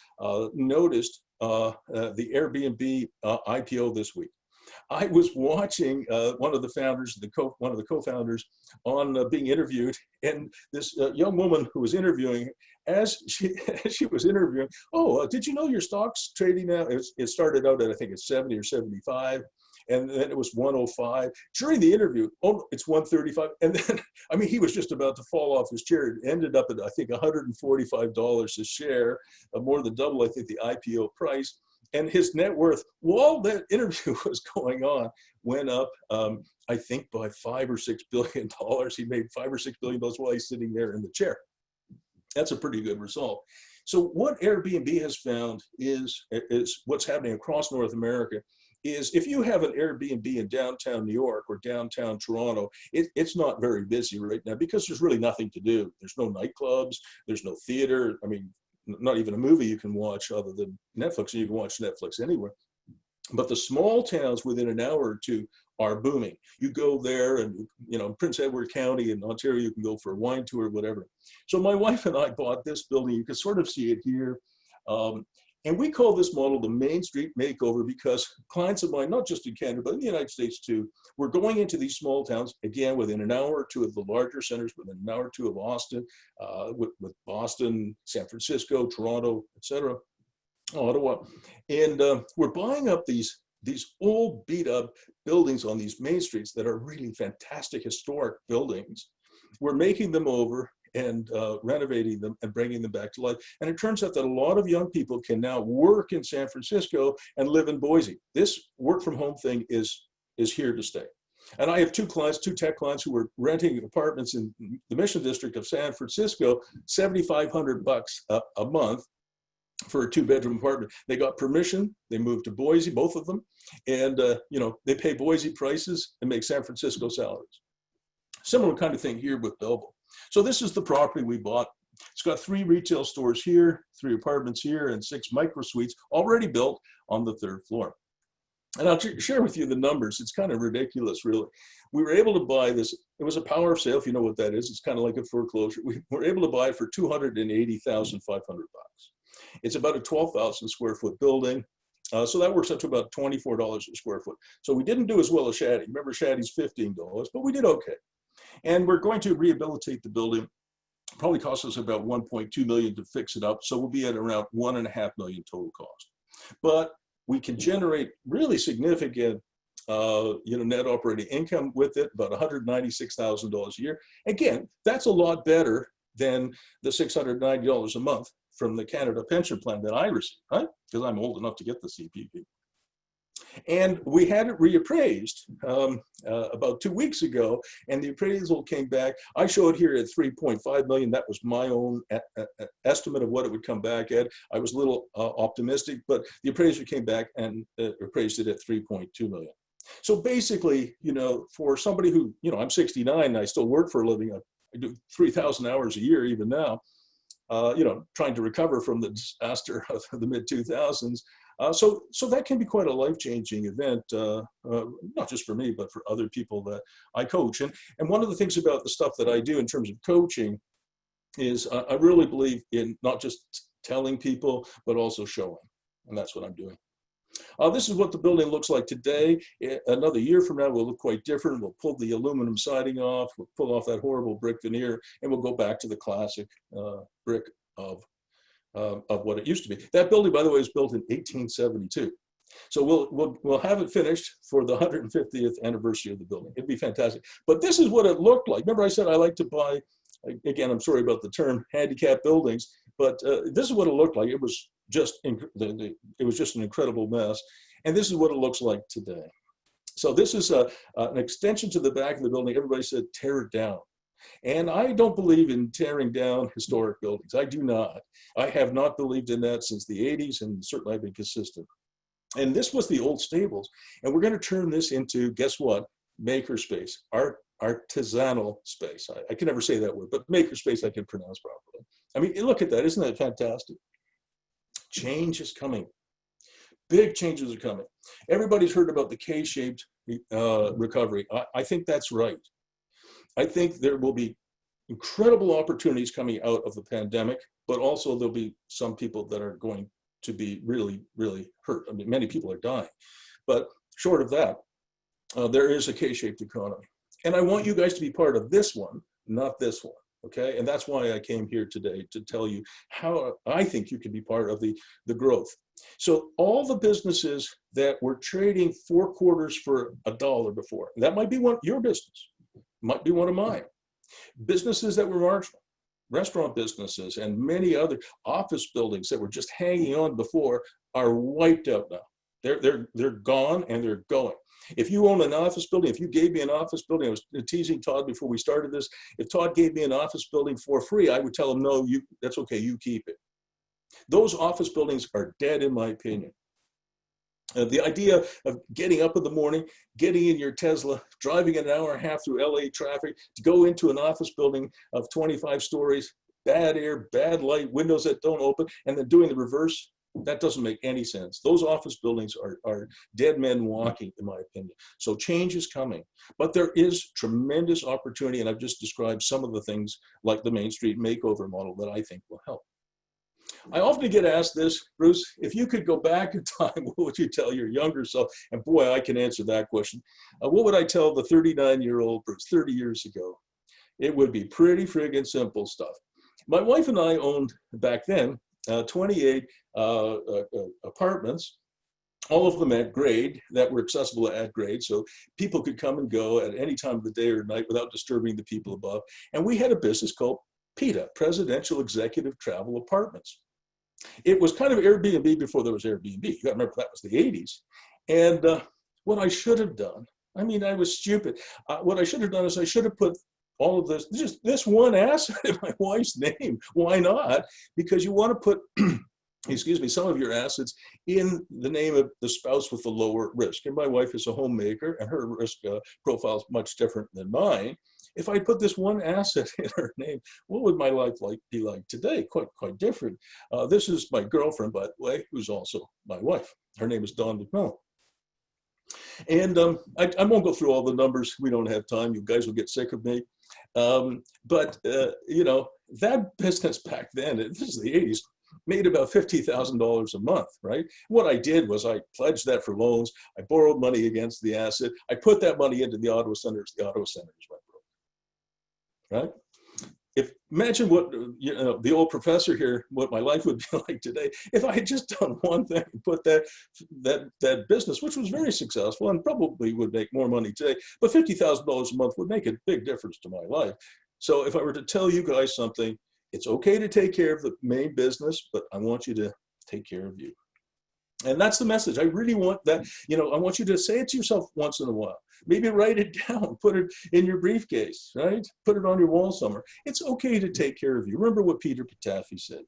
noticed the Airbnb IPO this week. I was watching one of the founders, one of the co-founders, on being interviewed, and this young woman who was interviewing, as she was interviewing, did you know your stock's trading now? It started out at, I think it's 70 or 75. And then it was 105. During the interview, it's 135. And then, I mean, he was just about to fall off his chair. It ended up at, I think, $145 a share, more than double, I think, the IPO price. And his net worth, while that interview was going on, went up, I think, by $5 or $6 billion. He made $5 or $6 billion while he's sitting there in the chair. That's a pretty good result. So what Airbnb has found is what's happening across North America is if you have an Airbnb in downtown New York or downtown Toronto, it's not very busy right now because there's really nothing to do. There's no nightclubs, there's no theater. I mean, not even a movie you can watch other than Netflix, and you can watch Netflix anywhere. But the small towns within an hour or two are booming. You go there and, Prince Edward County in Ontario, you can go for a wine tour or whatever. So my wife and I bought this building. You can sort of see it here. And we call this model the Main Street Makeover because clients of mine, not just in Canada, but in the United States too, we're going into these small towns, again, within an hour or two of the larger centers, within an hour or two of Austin, with Boston, San Francisco, Toronto, etc., Ottawa. And we're buying up these old beat up buildings on these main streets that are really fantastic historic buildings. We're making them over and renovating them and bringing them back to life. And it turns out that a lot of young people can now work in San Francisco and live in Boise. This work from home thing is here to stay. And I have two tech clients who were renting apartments in the Mission District of San Francisco, $7,500 a month for a 2-bedroom apartment. They got permission, they moved to Boise, both of them, and they pay Boise prices and make San Francisco salaries. Similar kind of thing here with Belleville. So this is the property we bought. It's got 3 retail stores here, 3 apartments here, and 6 microsuites already built on the 3rd floor. And I'll share with you the numbers. It's kind of ridiculous, really. We were able to buy this. It was a power sale, if you know what that is. It's kind of like a foreclosure. We were able to buy it for $280,500. It's about a 12,000 square foot building. So that works out to about $24 a square foot. So we didn't do as well as Shaddy. Remember, Shaddy's $15, but we did okay. And we're going to rehabilitate the building. Probably cost us about $1.2 million to fix it up. So we'll be at around $1.5 million total cost. But we can generate really significant net operating income with it, about $196,000 a year. Again, that's a lot better than the $690 a month from the Canada pension plan that I received, right? Because I'm old enough to get the CPP. And we had it reappraised about 2 weeks ago, and the appraisal came back. I showed here at 3.5 million. That was my own estimate of what it would come back at. I was a little optimistic, but the appraiser came back and appraised it at 3.2 million. So basically, for somebody who, I'm 69 and I still work for a living, I do 3,000 hours a year even now. you know, trying to recover from the disaster of the mid-2000s. So that can be quite a life-changing event, not just for me, but for other people that I coach. And one of the things about the stuff that I do in terms of coaching is I really believe in not just telling people, but also showing. And that's what I'm doing. This is what the building looks like today. Another year from now, we'll look quite different. We'll pull the aluminum siding off, we'll pull off that horrible brick veneer, and we'll go back to the classic brick of what it used to be. That building, by the way, was built in 1872. So we'll have it finished for the 150th anniversary of the building. It'd be fantastic. But this is what it looked like. Remember I said I like to buy, again, I'm sorry about the term, handicapped buildings, but this is what it looked like. It was just an incredible mess. And this is what it looks like today. So this is an extension to the back of the building. Everybody said, tear it down. And I don't believe in tearing down historic buildings. I do not. I have not believed in that since the 80s, and certainly I've been consistent. And this was the old stables. And we're going to turn this into, guess what? Maker space, artisanal space. I can never say that word, but maker space I can pronounce properly. I mean, look at that. Isn't that fantastic? Change is coming. Big changes are coming. Everybody's heard about the K-shaped recovery. I think that's right. I think there will be incredible opportunities coming out of the pandemic, but also there'll be some people that are going to be really, really hurt. I mean, many people are dying. But short of that, there is a K-shaped economy. And I want you guys to be part of this one, not this one. Okay, and that's why I came here today, to tell you how I think you can be part of the growth. So all the businesses that were trading 4 quarters for $1 before, that might be your business, might be one of mine. Businesses that were marginal, restaurant businesses and many other office buildings that were just hanging on before are wiped out now. They're gone and they're going. If you own an office building, if you gave me an office building, I was teasing Todd before we started this, if Todd gave me an office building for free, I would tell him, no, that's okay, you keep it. Those office buildings are dead, in my opinion. The idea of getting up in the morning, getting in your Tesla, driving an hour and a half through LA traffic to go into an office building of 25 stories, bad air, bad light, windows that don't open, and then doing the reverse, that doesn't make any sense. Those office buildings are dead men walking, in my opinion. So change is coming, but there is tremendous opportunity, and I've just described some of the things like the Main Street makeover model that I think will help. I often get asked this, Bruce, if you could go back in time, what would you tell your younger self? And boy, I can answer that question. What would I tell the 39-year-old Bruce 30 years ago? It would be pretty friggin' simple stuff. My wife and I owned, back then, 28 apartments, all of them at grade, that were accessible at grade, so people could come and go at any time of the day or night without disturbing the people above. And we had a business called PETA, Presidential Executive Travel Apartments. It was kind of Airbnb before there was Airbnb. You gotta remember that was the 80s. And what I should have done, I mean, I was stupid. What I should have done is I should have put all of this, just this one asset in my wife's name. Why not? Because you want to put, excuse me, some of your assets in the name of the spouse with the lower risk. And my wife is a homemaker, and her risk profile is much different than mine. If I put this one asset in her name, what would my life be like today? Quite different. This is my girlfriend, by the way, who's also my wife. Her name is Dawn McMillan. And I won't go through all the numbers. We don't have time. You guys will get sick of me. But you know, that business back then, this is the 80s, made about $50,000 a month, right? What I did was I pledged that for loans. I borrowed money against the asset. I put that money into the Ottawa Centers. The Ottawa Centers went broke, right? Imagine what, you know, the old professor here, what my life would be like today if I had just done one thing and put that business, which was very successful and probably would make more money today, but $50,000 a month would make a big difference to my life. So if I were to tell you guys something, it's okay to take care of the main business, but I want you to take care of you. And that's the message. I really want that, you know, I want you to say it to yourself once in a while. Maybe write it down, put it in your briefcase, right? Put it on your wall somewhere. It's okay to take care of you. Remember what Peter Patafi said.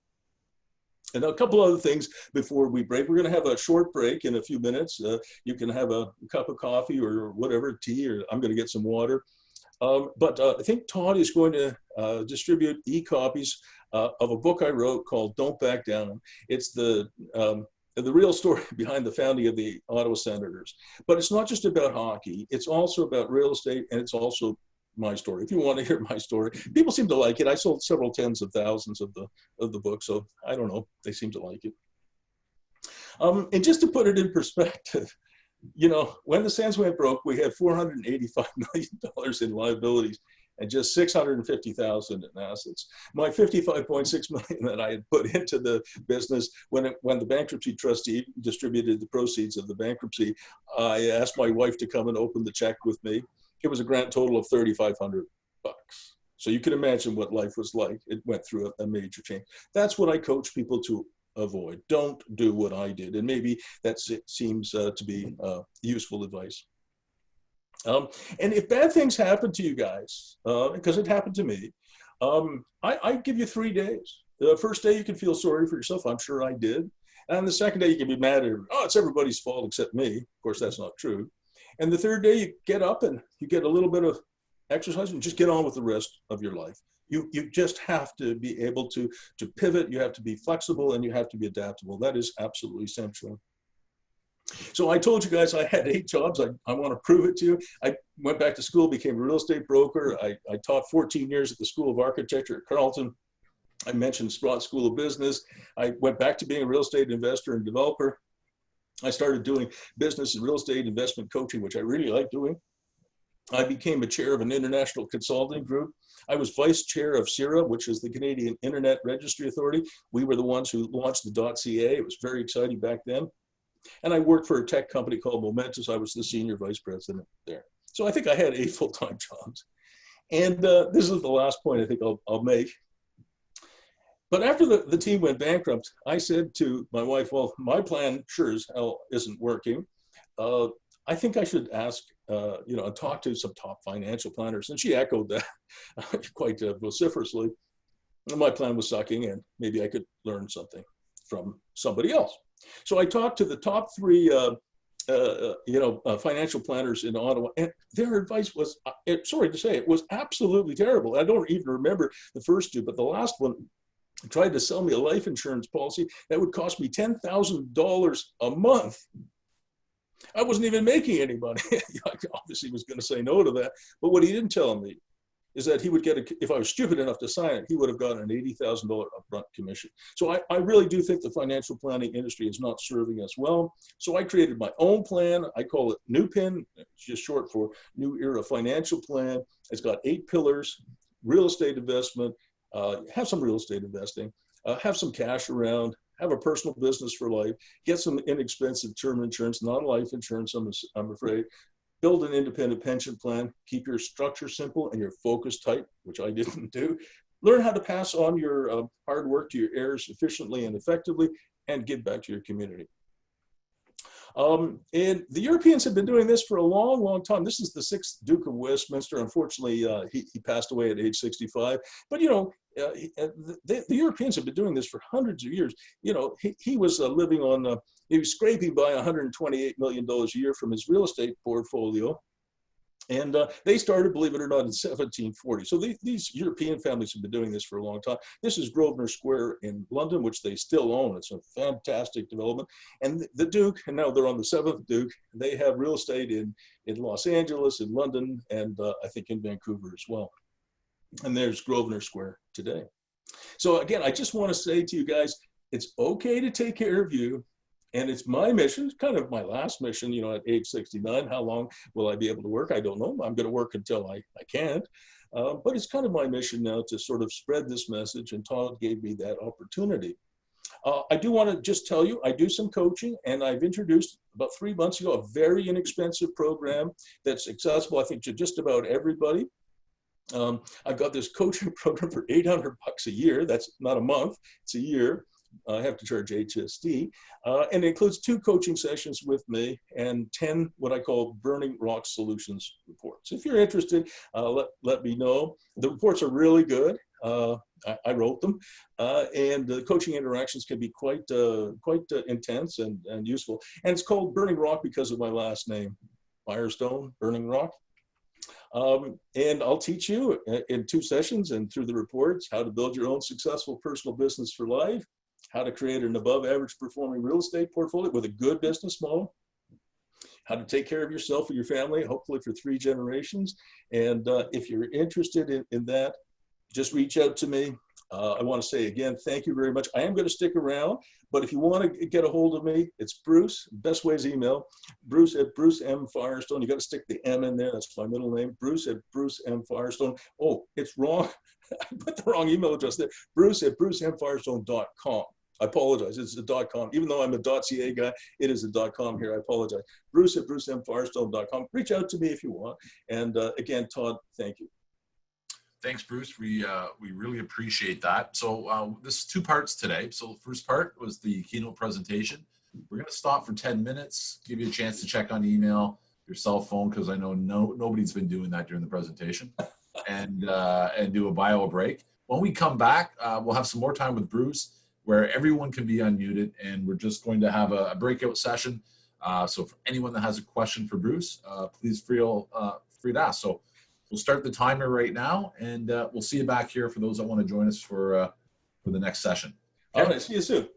And a couple other things before we break. We're going to have a short break in a few minutes. You can have a cup of coffee or whatever, tea, or I'm going to get some water. I think Todd is going to distribute e-copies of a book I wrote called Don't Back Down. It's the real story behind the founding of the Ottawa Senators. But it's not just about hockey. It's also about real estate, and it's also my story. If you want to hear my story, people seem to like it. I sold several tens of thousands of the book, so I don't know. They seem to like it. And just to put it in perspective, you know, when the Sens went broke, we had $485 million in liabilities and just $650,000 in assets. My $55.6 million that I had put into the business, when the bankruptcy trustee distributed the proceeds of the bankruptcy, I asked my wife to come and open the check with me. It was a grand total of $3,500. So you can imagine what life was like. It went through a major change. That's what I coach people to avoid. Don't do what I did. And maybe that seems to be useful advice. And if bad things happen to you guys, because it happened to me, I give you 3 days. The first day you can feel sorry for yourself. I'm sure I did. And the second day you can be mad at, oh, it's everybody's fault except me. Of course, that's not true. And the third day you get up and you get a little bit of exercise and just get on with the rest of your life. You just have to be able to pivot. You have to be flexible and you have to be adaptable. That is absolutely essential. So I told you guys I had 8 jobs. I want to prove it to you. I went back to school, became a real estate broker. I taught 14 years at the School of Architecture at Carleton. I mentioned Sprott School of Business. I went back to being a real estate investor and developer. I started doing business and real estate investment coaching, which I really like doing. I became a chair of an international consulting group. I was vice chair of CIRA, which is the Canadian Internet Registry Authority. We were the ones who launched the .ca. It was very exciting back then. And I worked for a tech company called Momentous. I was the senior vice president there. So I think I had 8 full-time jobs. And this is the last point I think I'll make. But after the team went bankrupt, I said to my wife, well, my plan sure as hell isn't working. I think I should ask, talk to some top financial planners. And she echoed that quite vociferously. And my plan was sucking, and maybe I could learn something from somebody else. So I talked to the top 3, financial planners in Ottawa, and their advice was, sorry to say, it was absolutely terrible. I don't even remember the first 2, but the last one tried to sell me a life insurance policy that would cost me $10,000 a month. I wasn't even making any money. I obviously was going to say no to that. But what he didn't tell me is that he would get, if I was stupid enough to sign it, he would have gotten an $80,000 upfront commission. So I really do think the financial planning industry is not serving us well. So I created my own plan. I call it NewPin. It's just short for New Era Financial Plan. It's got 8 pillars: real estate investment, have some real estate investing, have some cash around, have a personal business for life, get some inexpensive term insurance, not life insurance, I'm afraid. Build an independent pension plan, keep your structure simple and your focus tight, which I didn't do. Learn how to pass on your hard work to your heirs efficiently and effectively, and give back to your community. And the Europeans have been doing this for a long, long time. This is the 6th Duke of Westminster. Unfortunately, he passed away at age 65. But, the Europeans have been doing this for hundreds of years. He was living on, he was scraping by $128 million a year from his real estate portfolio. And they started, believe it or not, in 1740. So these European families have been doing this for a long time. This is Grosvenor Square in London, which they still own. It's a fantastic development. And the Duke, and now they're on the 7th Duke, they have real estate in Los Angeles, in London, and I think in Vancouver as well. And there's Grosvenor Square today. So again, I just want to say to you guys, it's okay to take care of you. And it's my mission, it's kind of my last mission, at age 69. How long will I be able to work? I don't know. I'm going to work until I can't. But it's kind of my mission now to sort of spread this message, and Todd gave me that opportunity. I do want to just tell you, I do some coaching, and I've introduced about 3 months ago a very inexpensive program that's accessible, I think, to just about everybody. I've got this coaching program for $800 a year. That's not a month, it's a year. I have to charge HST, and it includes 2 coaching sessions with me and 10 what I call Burning Rock Solutions reports. If you're interested, let me know. The reports are really good. I wrote them, and the coaching interactions can be quite intense and useful. And it's called Burning Rock because of my last name, Firestone, Burning Rock. And I'll teach you in 2 sessions and through the reports how to build your own successful personal business for life, how to create an above average performing real estate portfolio with a good business model, how to take care of yourself and your family, hopefully for 3 generations. And if you're interested in that, just reach out to me. I want to say again, thank you very much. I am going to stick around, but if you want to get a hold of me, it's Bruce. Best way is email, Bruce at Bruce M. Firestone. You got to stick the M in there. That's my middle name, Bruce at Bruce M. Firestone. Oh, it's wrong. I put the wrong email address there. Bruce at brucemfirestone.com. I apologize. It's a .com. Even though I'm a .ca guy, it is a .com here. I apologize. Bruce at brucemfirestone.com. Reach out to me if you want. And again, Todd, thank you. Thanks, Bruce. We really appreciate that. So this is 2 parts today. So the first part was the keynote presentation. We're going to stop for 10 minutes, give you a chance to check on email, your cell phone, because I know nobody's been doing that during the presentation, and do a bio break. When we come back, we'll have some more time with Bruce where everyone can be unmuted, and we're just going to have a breakout session. So for anyone that has a question for Bruce, please feel free to ask. So we'll start the timer right now, and we'll see you back here for those that want to join us for the next session. Okay? All right, see you soon.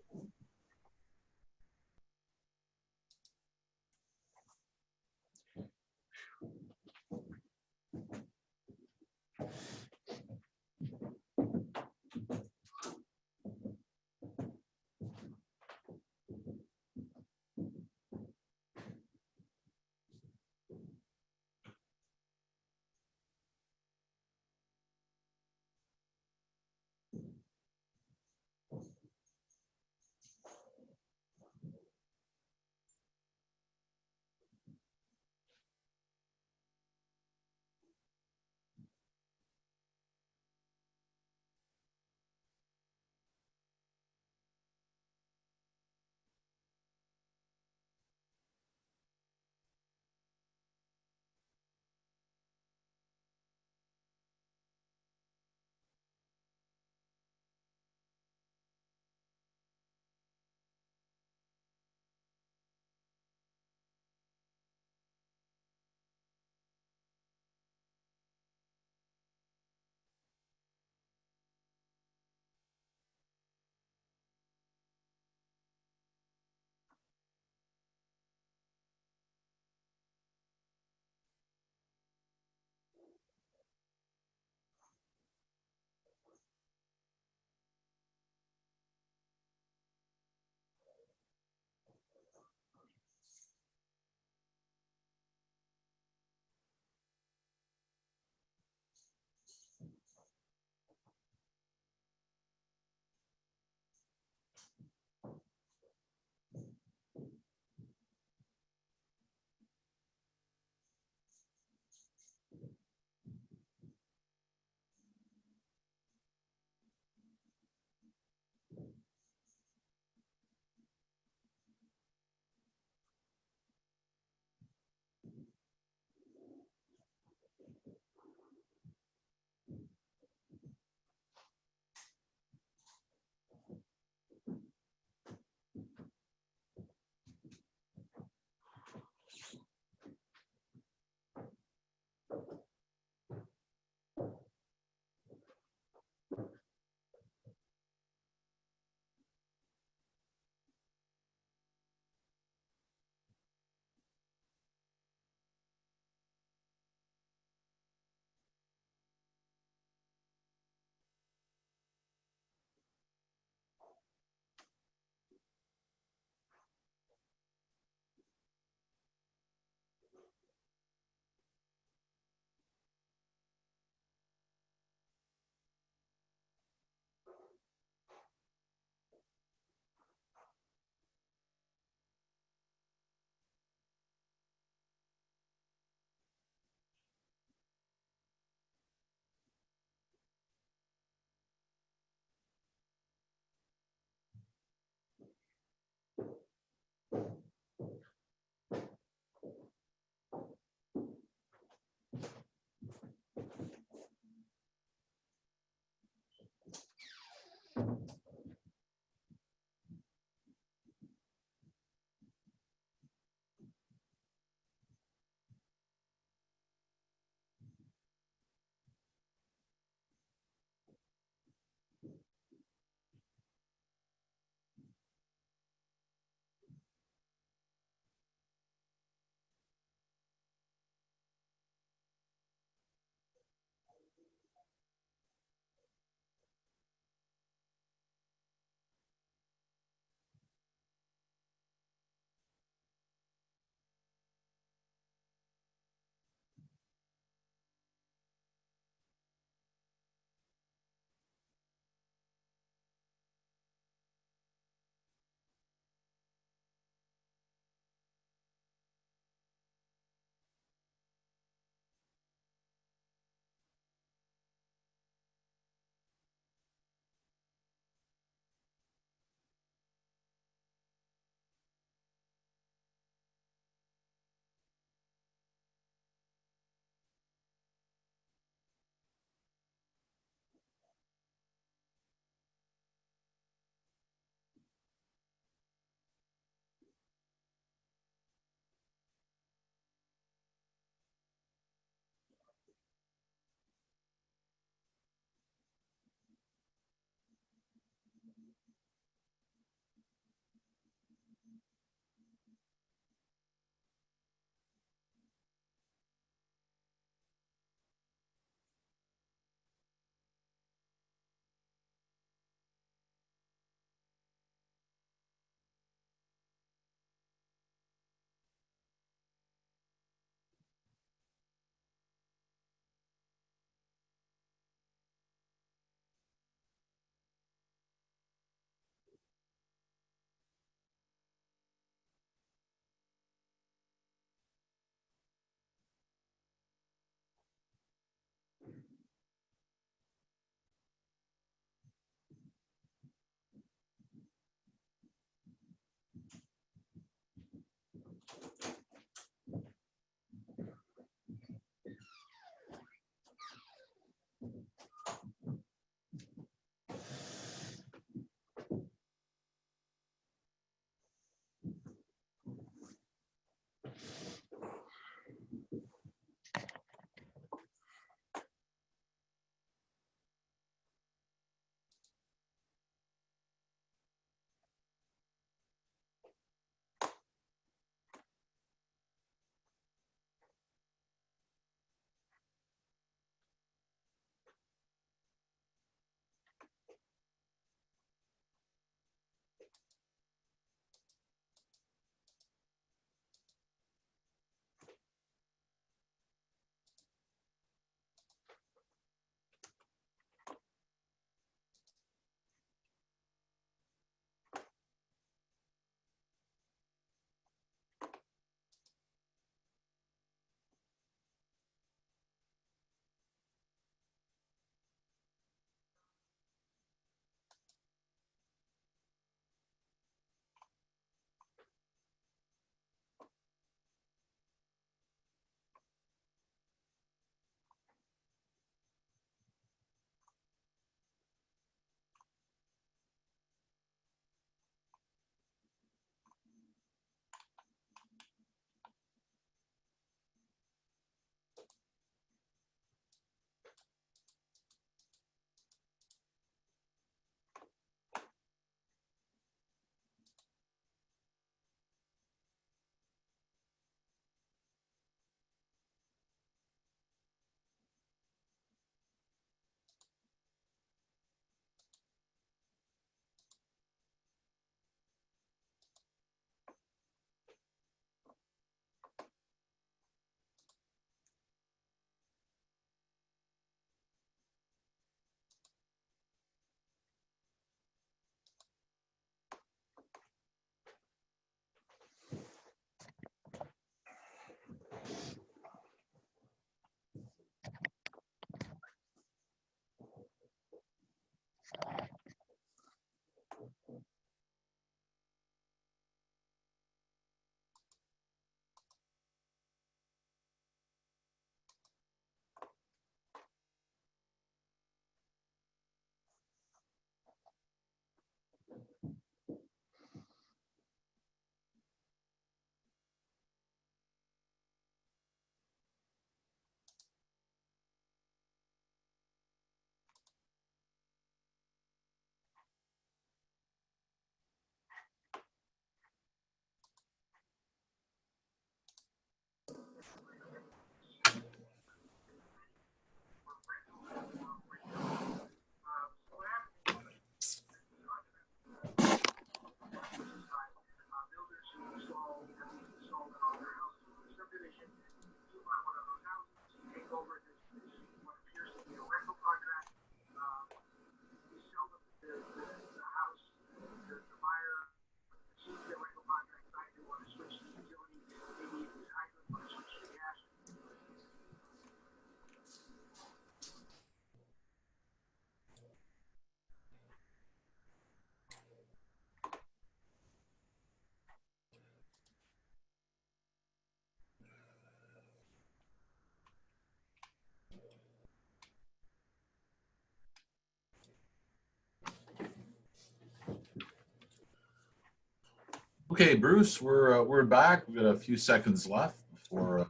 Okay, Bruce, we're back. We've got a few seconds left before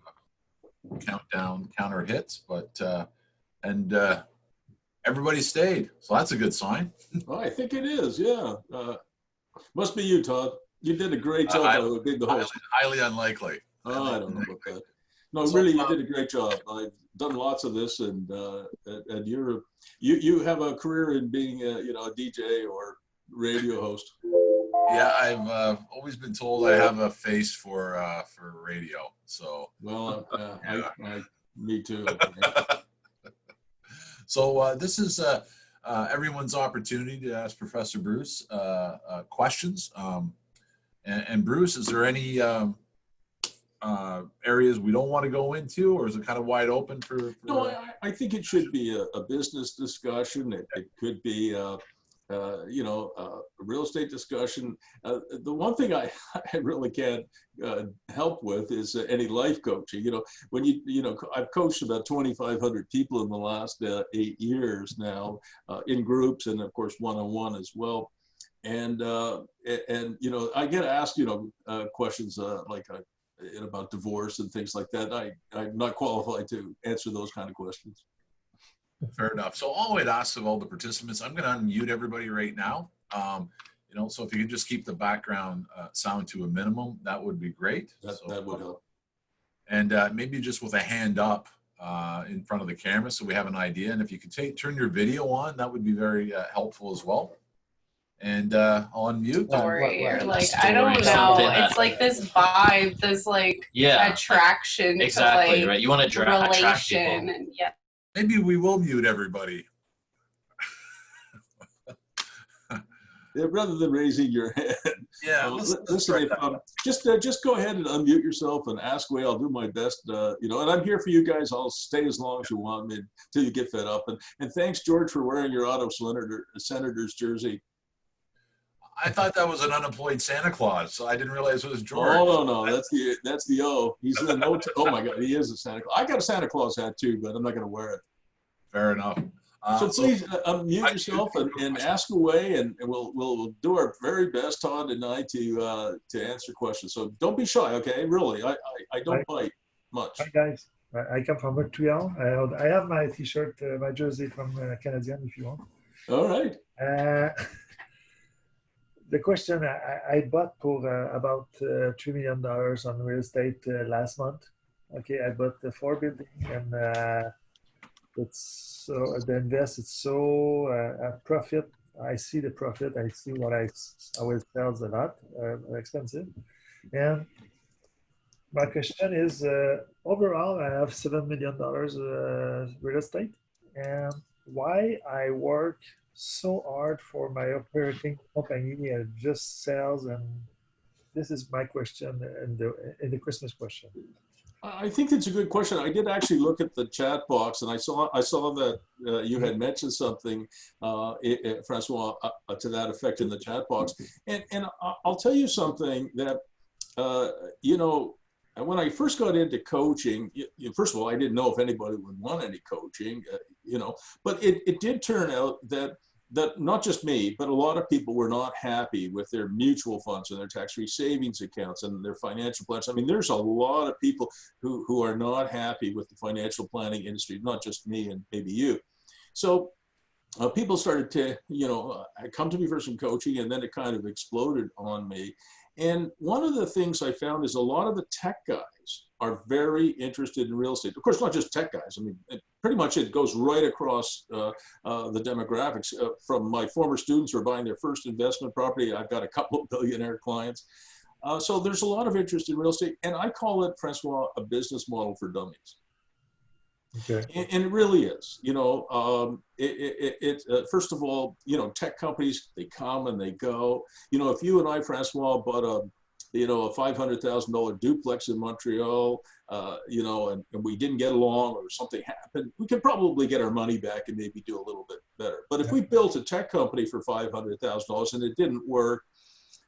counter hits, but everybody stayed, so that's a good sign. Well, I think it is. Yeah. Must be you, Todd. You did a great job by being the host. Highly unlikely. Oh, I don't know about that. No, really, you did a great job. I've done lots of this, and you have a career in being a DJ or radio host. Yeah, I've always been told I have a face for radio. So well, me too. So this is everyone's opportunity to ask Professor Bruce questions. And Bruce, is there any areas we don't want to go into, or is it kind of wide open for No, I think it should be a business discussion. It could be a real estate discussion. The one thing I really can't help with is any life coaching. When I've coached about 2,500 people in the last 8 years now, in groups and of course one-on-one as well. And I get asked questions like about divorce and things like that. I'm not qualified to answer those kind of questions. Fair enough. So all I'd ask of all the participants, I'm going to unmute everybody right now. So if you could just keep the background sound to a minimum, that would be great. That would help. And maybe just with a hand up in front of the camera so we have an idea. And if you could turn your video on, that would be very helpful as well. And I'll unmute. Story or like I don't know. It's like this vibe, this attraction. Exactly, to right. You want to attract people. And Maybe we will mute everybody. Yeah, rather than raising your hand. Yeah. Listen, just go ahead and unmute yourself and ask away. I'll do my best. And I'm here for you guys. I'll stay as long as you want me until you get fed up. And thanks, George, for wearing your Ottawa Senators jersey. I thought that was an unemployed Santa Claus, so I didn't realize it was George. Oh no, that's the O. He's in no. Oh my God, he is a Santa Claus. I got a Santa Claus hat too, but I'm not going to wear it. Fair enough. So please unmute yourself and ask away, and we'll do our very best, Todd and I, to answer questions. So don't be shy, okay? Really, I don't bite much. Hi guys, I come from Montreal. I have my T-shirt, my jersey from Canadian, if you want. All right. The question I bought for about $3 million on real estate last month. Okay, I bought 4 buildings, and it's so the invest. It's so profit. I see the profit. I see what I will sell a lot expensive. And my question is, overall, I have $7 million real estate, and why I work so hard for my operating company and just sales, and this is my question in the Christmas question. I think it's a good question. I did actually look at the chat box, and I saw that you had mentioned something, Francois, to that effect in the chat box. And I'll tell you something that when I first got into coaching, first of all, I didn't know if anybody would want any coaching, but it did turn out that not just me, but a lot of people were not happy with their mutual funds and their tax-free savings accounts and their financial plans. I mean, there's a lot of people who are not happy with the financial planning industry, not just me and maybe you. So people started to, come to me for some coaching, and then it kind of exploded on me. And one of the things I found is a lot of the tech guys are very interested in real estate. Of course, not just tech guys. I mean, pretty much it goes right across the demographics. From my former students who are buying their first investment property, I've got a couple of billionaire clients. So there's a lot of interest in real estate. And I call it, Francois, a business model for dummies. Okay. And it really is, first of all, tech companies, they come and they go. If you and I, Francois, bought a $500,000 duplex in Montreal, and we didn't get along or something happened, we could probably get our money back and maybe do a little bit better. But if we built a tech company for $500,000 and it didn't work,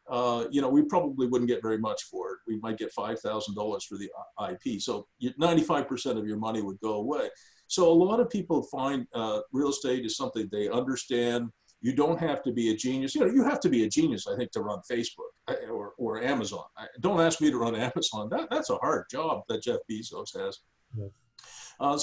we probably wouldn't get very much for it. We might get $5,000 for the IP. So 95% of your money would go away. So a lot of people find real estate is something they understand. You don't have to be a genius. You know, you have to be a genius, I think, to run Facebook or Amazon. Don't ask me to run Amazon. That's a hard job that Jeff Bezos has. Yes.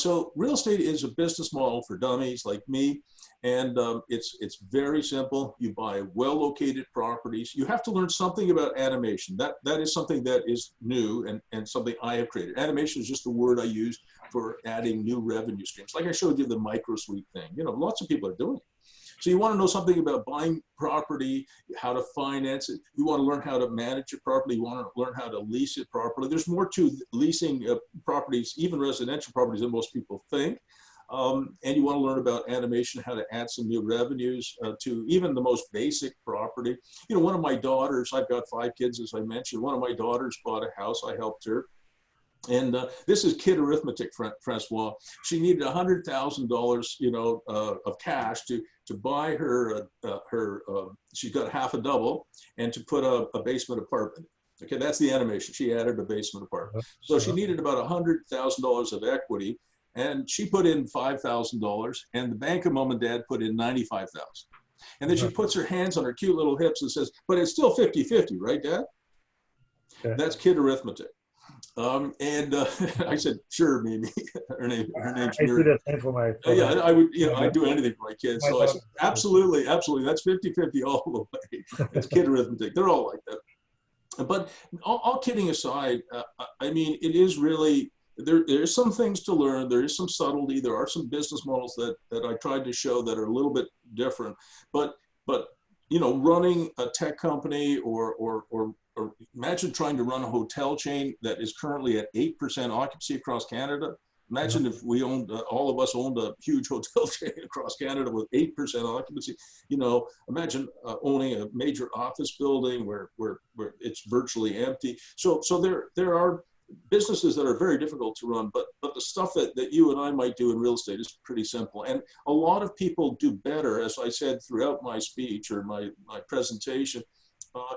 So real estate is a business model for dummies like me, and it's very simple. You buy well-located properties. You have to learn something about animation. That is something that is new and something I have created. Animation is just the word I use for adding new revenue streams. Like I showed you the Microsuite thing. You know, lots of people are doing it. So you want to know something about buying property, how to finance it. You want to learn how to manage your property. You want to learn how to lease it properly. There's more to leasing properties, even residential properties, than most people think. And you want to learn about animation, how to add some new revenues to even the most basic property. You know, one of my daughters, I've got 5 kids, as I mentioned. One of my daughters bought a house. I helped her. And this is kid arithmetic, Francois. She needed $100,000, you know, of cash to buy her she's got half a double, and to put a basement apartment. Okay, that's the animation. She added a basement apartment. So she needed about $100,000 of equity, and she put in $5,000, and the bank of mom and dad put in $95,000. And then she puts her hands on her cute little hips and says, "But it's still 50-50, right, Dad?" Okay. That's kid arithmetic. I said, "Sure, Mimi." Her name's Mary. I do the same for my. Yeah, I would. You know, I do anything for my kids. So I said, "Absolutely, absolutely. That's 50-50 all the way." It's kid arithmetic. They're all like that. But all kidding aside, I mean, it is really there's some things to learn. There is some subtlety. There are some business models that I tried to show that are a little bit different. But you know, running a tech company or imagine trying to run a hotel chain that is currently at 8% occupancy across Canada. Imagine if we owned, all of us owned a huge hotel chain across Canada with 8% occupancy. You know, imagine owning a major office building where it's virtually empty. So there are businesses that are very difficult to run, but the stuff that you and I might do in real estate is pretty simple. And a lot of people do better, as I said throughout my speech or my presentation,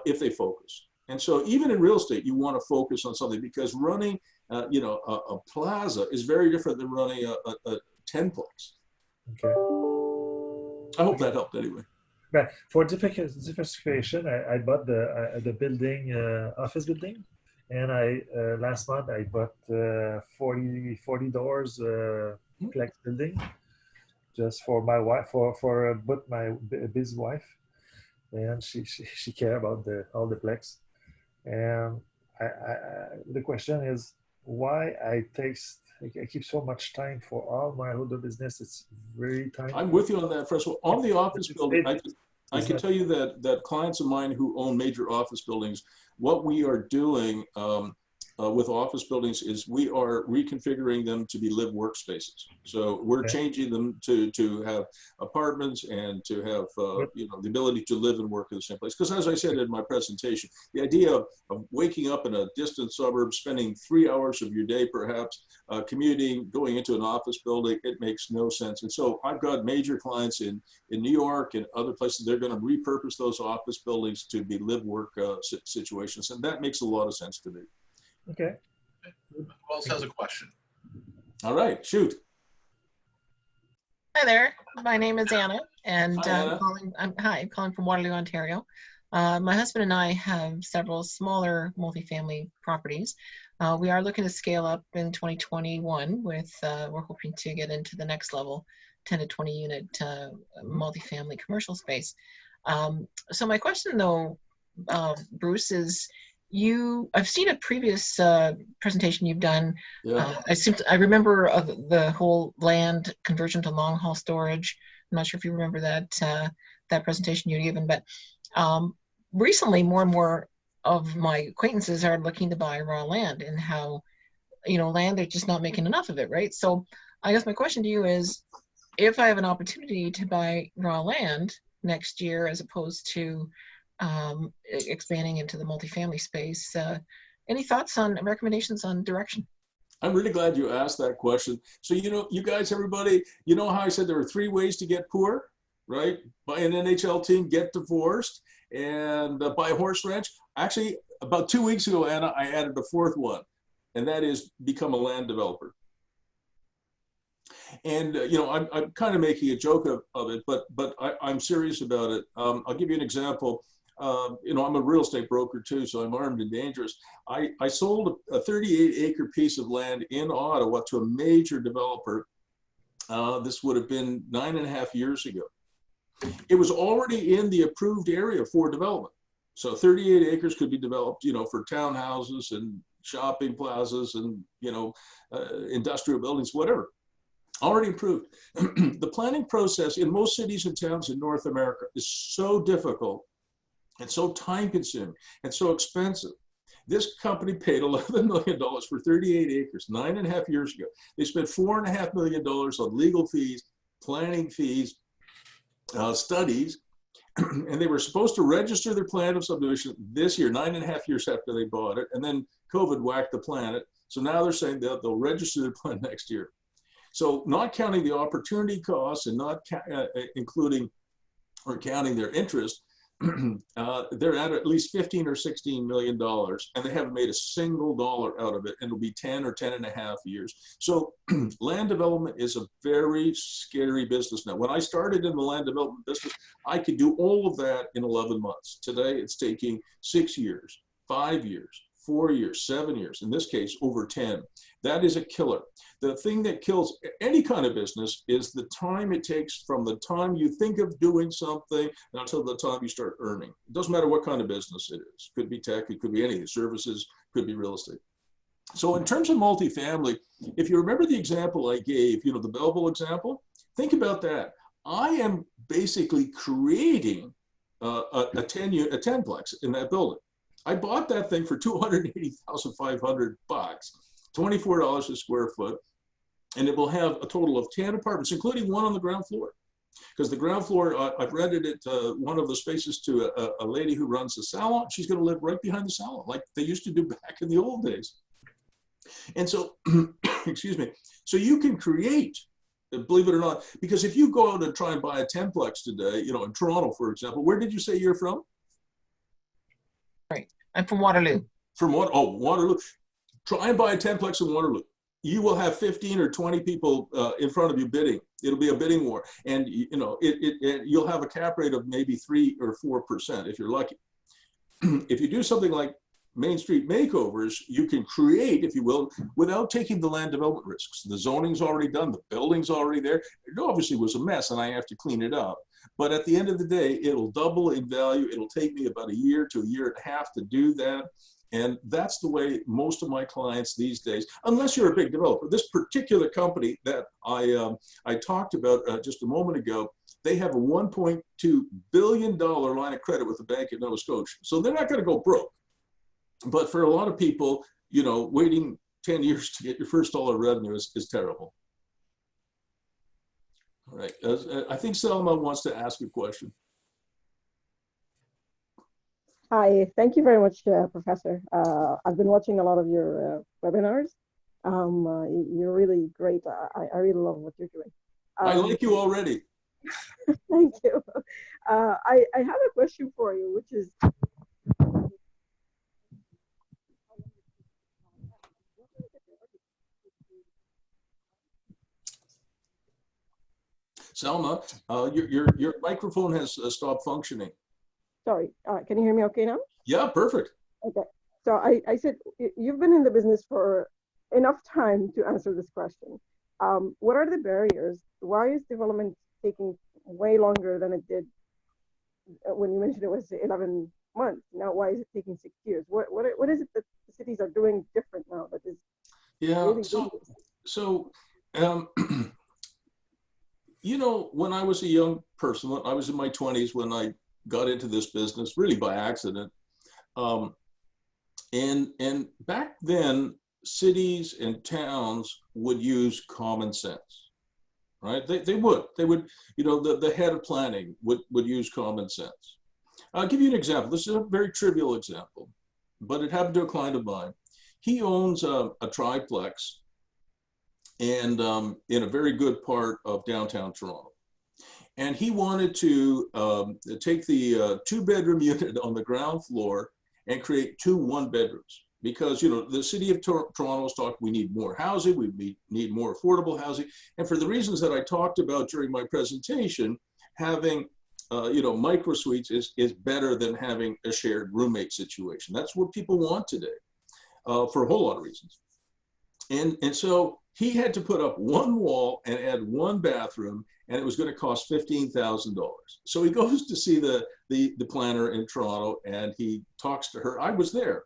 if they focus. And so even in real estate, you want to focus on something, because running, you know, a plaza is very different than running a 10-plex. Okay. I hope that helped anyway. But for diversification, I bought the building, office building, and last month I bought 40 doors plex building, just for my wife, for but my busy wife, and she care about all the plex. And the question is why I keep so much time for all my other business. It's very time. I'm with you on that. First of all, on the office building, I can tell you that clients of mine who own major office buildings, what we are doing with office buildings is we are reconfiguring them to be live workspaces. So we're changing them to have apartments and to have you know, the ability to live and work in the same place. Because as I said in my presentation, the idea of waking up in a distant suburb, spending 3 hours of your day perhaps commuting, going into an office building, it makes no sense. And so I've got major clients in New York and other places. They're going to repurpose those office buildings to be live work situations, and that makes a lot of sense to me. Okay. Who else has a question? All right, shoot. Hi there. My name is Anna, and Hi, Anna. I'm calling from Waterloo, Ontario. My husband and I have several smaller multifamily properties. We are looking to scale up in 2021 with, we're hoping to get into the next level, 10 to 20 unit multifamily commercial space. So my question though, Bruce, is I've seen a previous presentation you've done. Yeah. I remember the whole land conversion to long haul storage. I'm not sure if you remember that presentation you'd given, but recently more and more of my acquaintances are looking to buy raw land, and how, you know, land, they're just not making enough of it, right? So I guess my question to you is, if I have an opportunity to buy raw land next year as opposed to expanding into the multifamily space, any thoughts on recommendations on direction? I'm really glad you asked that question. So, you know, you guys, everybody, you know how I said there are 3 ways to get poor, right? Buy an NHL team, get divorced, and buy a horse ranch. Actually, about 2 weeks ago, Anna, I added a 4th one, and that is become a land developer. And I'm kind of making a joke of it, but I'm serious about it. I'll give you an example. I'm a real estate broker too, so I'm armed and dangerous. I sold a 38-acre piece of land in Ottawa to a major developer. This would have been 9.5 years ago. It was already in the approved area for development. So 38 acres could be developed, for townhouses and shopping plazas and, industrial buildings, whatever. Already approved. The planning process in most cities and towns in North America is so difficult and so time consuming and so expensive. This company paid $11 million for 38 acres 9.5 years ago. They spent $4.5 million on legal fees, planning fees, studies, and they were supposed to register their plan of subdivision this year, 9.5 years after they bought it, and then COVID whacked the planet. So now they're saying that they'll register their plan next year. So not counting the opportunity costs and not including or counting their interest, they're at least $15 or $16 million, and they haven't made a single dollar out of it, and it'll be 10 or 10.5 years. So land development is a very scary business now. When I started in the land development business, I could do all of that in 11 months. Today, it's taking 6 years, 5 years, 4 years, 7 years, in this case, over 10. That is a killer. The thing that kills any kind of business is the time it takes from the time you think of doing something until the time you start earning. It doesn't matter what kind of business it is. It could be tech, it could be anything, services, could be real estate. So in terms of multifamily, if you remember the example I gave, the Belleville example, think about that. I am basically creating a 10-plex in that building. I bought that thing for $280,500, $24 a square foot, and it will have a total of 10 apartments, including one on the ground floor. Because the ground floor, I've rented it, one of the spaces to a lady who runs a salon. She's going to live right behind the salon, like they used to do back in the old days. And so, excuse me, so you can create, believe it or not, because if you go out and try and buy a 10-plex today, in Toronto, for example, where did you say you're from? Right. I'm from Waterloo. From what? Oh, Waterloo. Try and buy a 10-plex in Waterloo. You will have 15 or 20 people in front of you bidding. It'll be a bidding war. And you'll have a cap rate of maybe 3 or 4% if you're lucky. If you do something like Main Street makeovers, you can create, if you will, without taking the land development risks. The zoning's already done, the building's already there. It obviously was a mess and I have to clean it up. But at the end of the day, it'll double in value. It'll take me about a year to a year and a half to do that. And that's the way most of my clients these days, unless you're a big developer. This particular company that I talked about just a moment ago, they have a $1.2 billion line of credit with the Bank of Nova Scotia. So they're not going to go broke. But for a lot of people, waiting 10 years to get your first dollar revenue is terrible. All right. I think Selma wants to ask a question. Hi, thank you very much, Professor. I've been watching a lot of your webinars. You're really great. I really love what you're doing. I like you already. Thank you. I have a question for you, which is, Selma, your microphone has stopped functioning. sorry, can you hear me okay now? Yeah, perfect. Okay. So I said, you've been in the business for enough time to answer this question. What are the barriers? Why is development taking way longer than it did when you mentioned it was 11 months? Now, why is it taking 6 years? What is it that the cities are doing different now that is really so when I was a young person, when I was in my 20s, when I got into this business, really by accident, and back then, cities and towns would use common sense, right? They would, the head of planning would use common sense. I'll give you an example. This is a very trivial example, but it happened to a client of mine. He owns a triplex and in a very good part of downtown Toronto. And he wanted to take the 2-bedroom unit on the ground floor and create 2 one-bedrooms. because, you know, the city of Toronto's talked, we need more housing, we need more affordable housing. And for the reasons that I talked about during my presentation, having, you know, microsuites is better than having a shared roommate situation. That's what people want today, for a whole lot of reasons. And so he had to put up one wall and add one bathroom, and it was going to cost $15,000. So he goes to see the planner in Toronto, and he talks to her. I was there.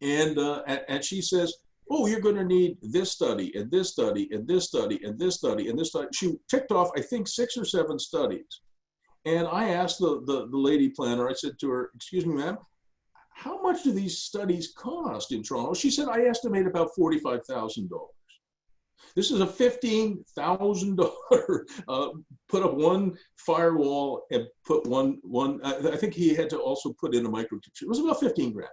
And she says, oh, you're going to need this study and this study and this study and this study and this study. She ticked off, I think, 6 or 7 studies. And I asked the lady planner, I said to her, excuse me, ma'am, how much do these studies cost in Toronto? She said, I estimate about $45,000. This is a $15,000 put up one firewall and put one. I think he had to also put in a micro kitchen. It was about 15 grand.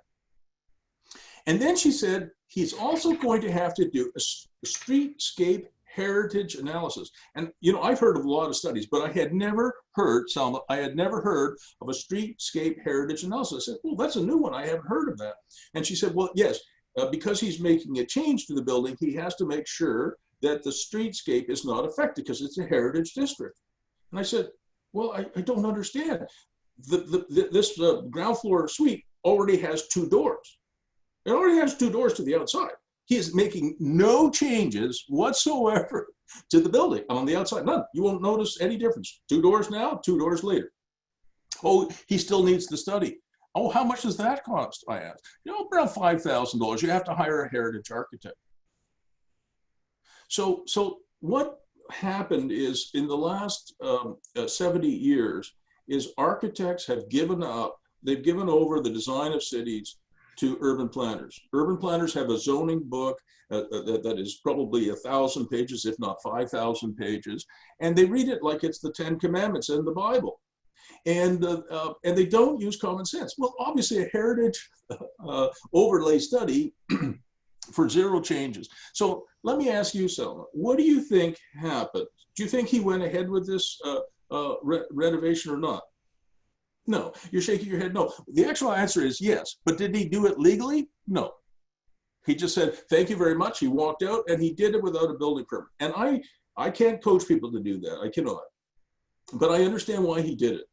And then she said, he's also going to have to do a streetscape heritage analysis. And, you know, I've heard of a lot of studies, but I had never heard, Salma, I had never heard of a streetscape heritage analysis. I said, well, that's a new one. I haven't heard of that. And she said, well, yes, because he's making a change to the building, he has to make sure that the streetscape is not affected because it's a heritage district. And I said, well, I don't understand. This ground floor suite already has 2 doors. It already has 2 doors to the outside. He is making no changes whatsoever to the building on the outside, none. You won't notice any difference. 2 doors now, 2 doors later. Oh, he still needs the study. Oh, how much does that cost? I asked. You know, around $5,000. You have to hire a heritage architect. So what happened is in the last 70 years is architects have given up, they've given over the design of cities to urban planners. Urban planners have a zoning book that is probably 1,000 pages, if not 5,000 pages, and they read it like it's the 10 Commandments in the Bible. And they don't use common sense. Well, obviously a heritage overlay study for 0 changes. So let me ask you, Selma, what do you think happened? Do you think he went ahead with this renovation or not? No, you're shaking your head no. The actual answer is yes, but did he do it legally? No. He just said, thank you very much. He walked out and he did it without a building permit. And I can't coach people to do that. I cannot. But I understand why he did it.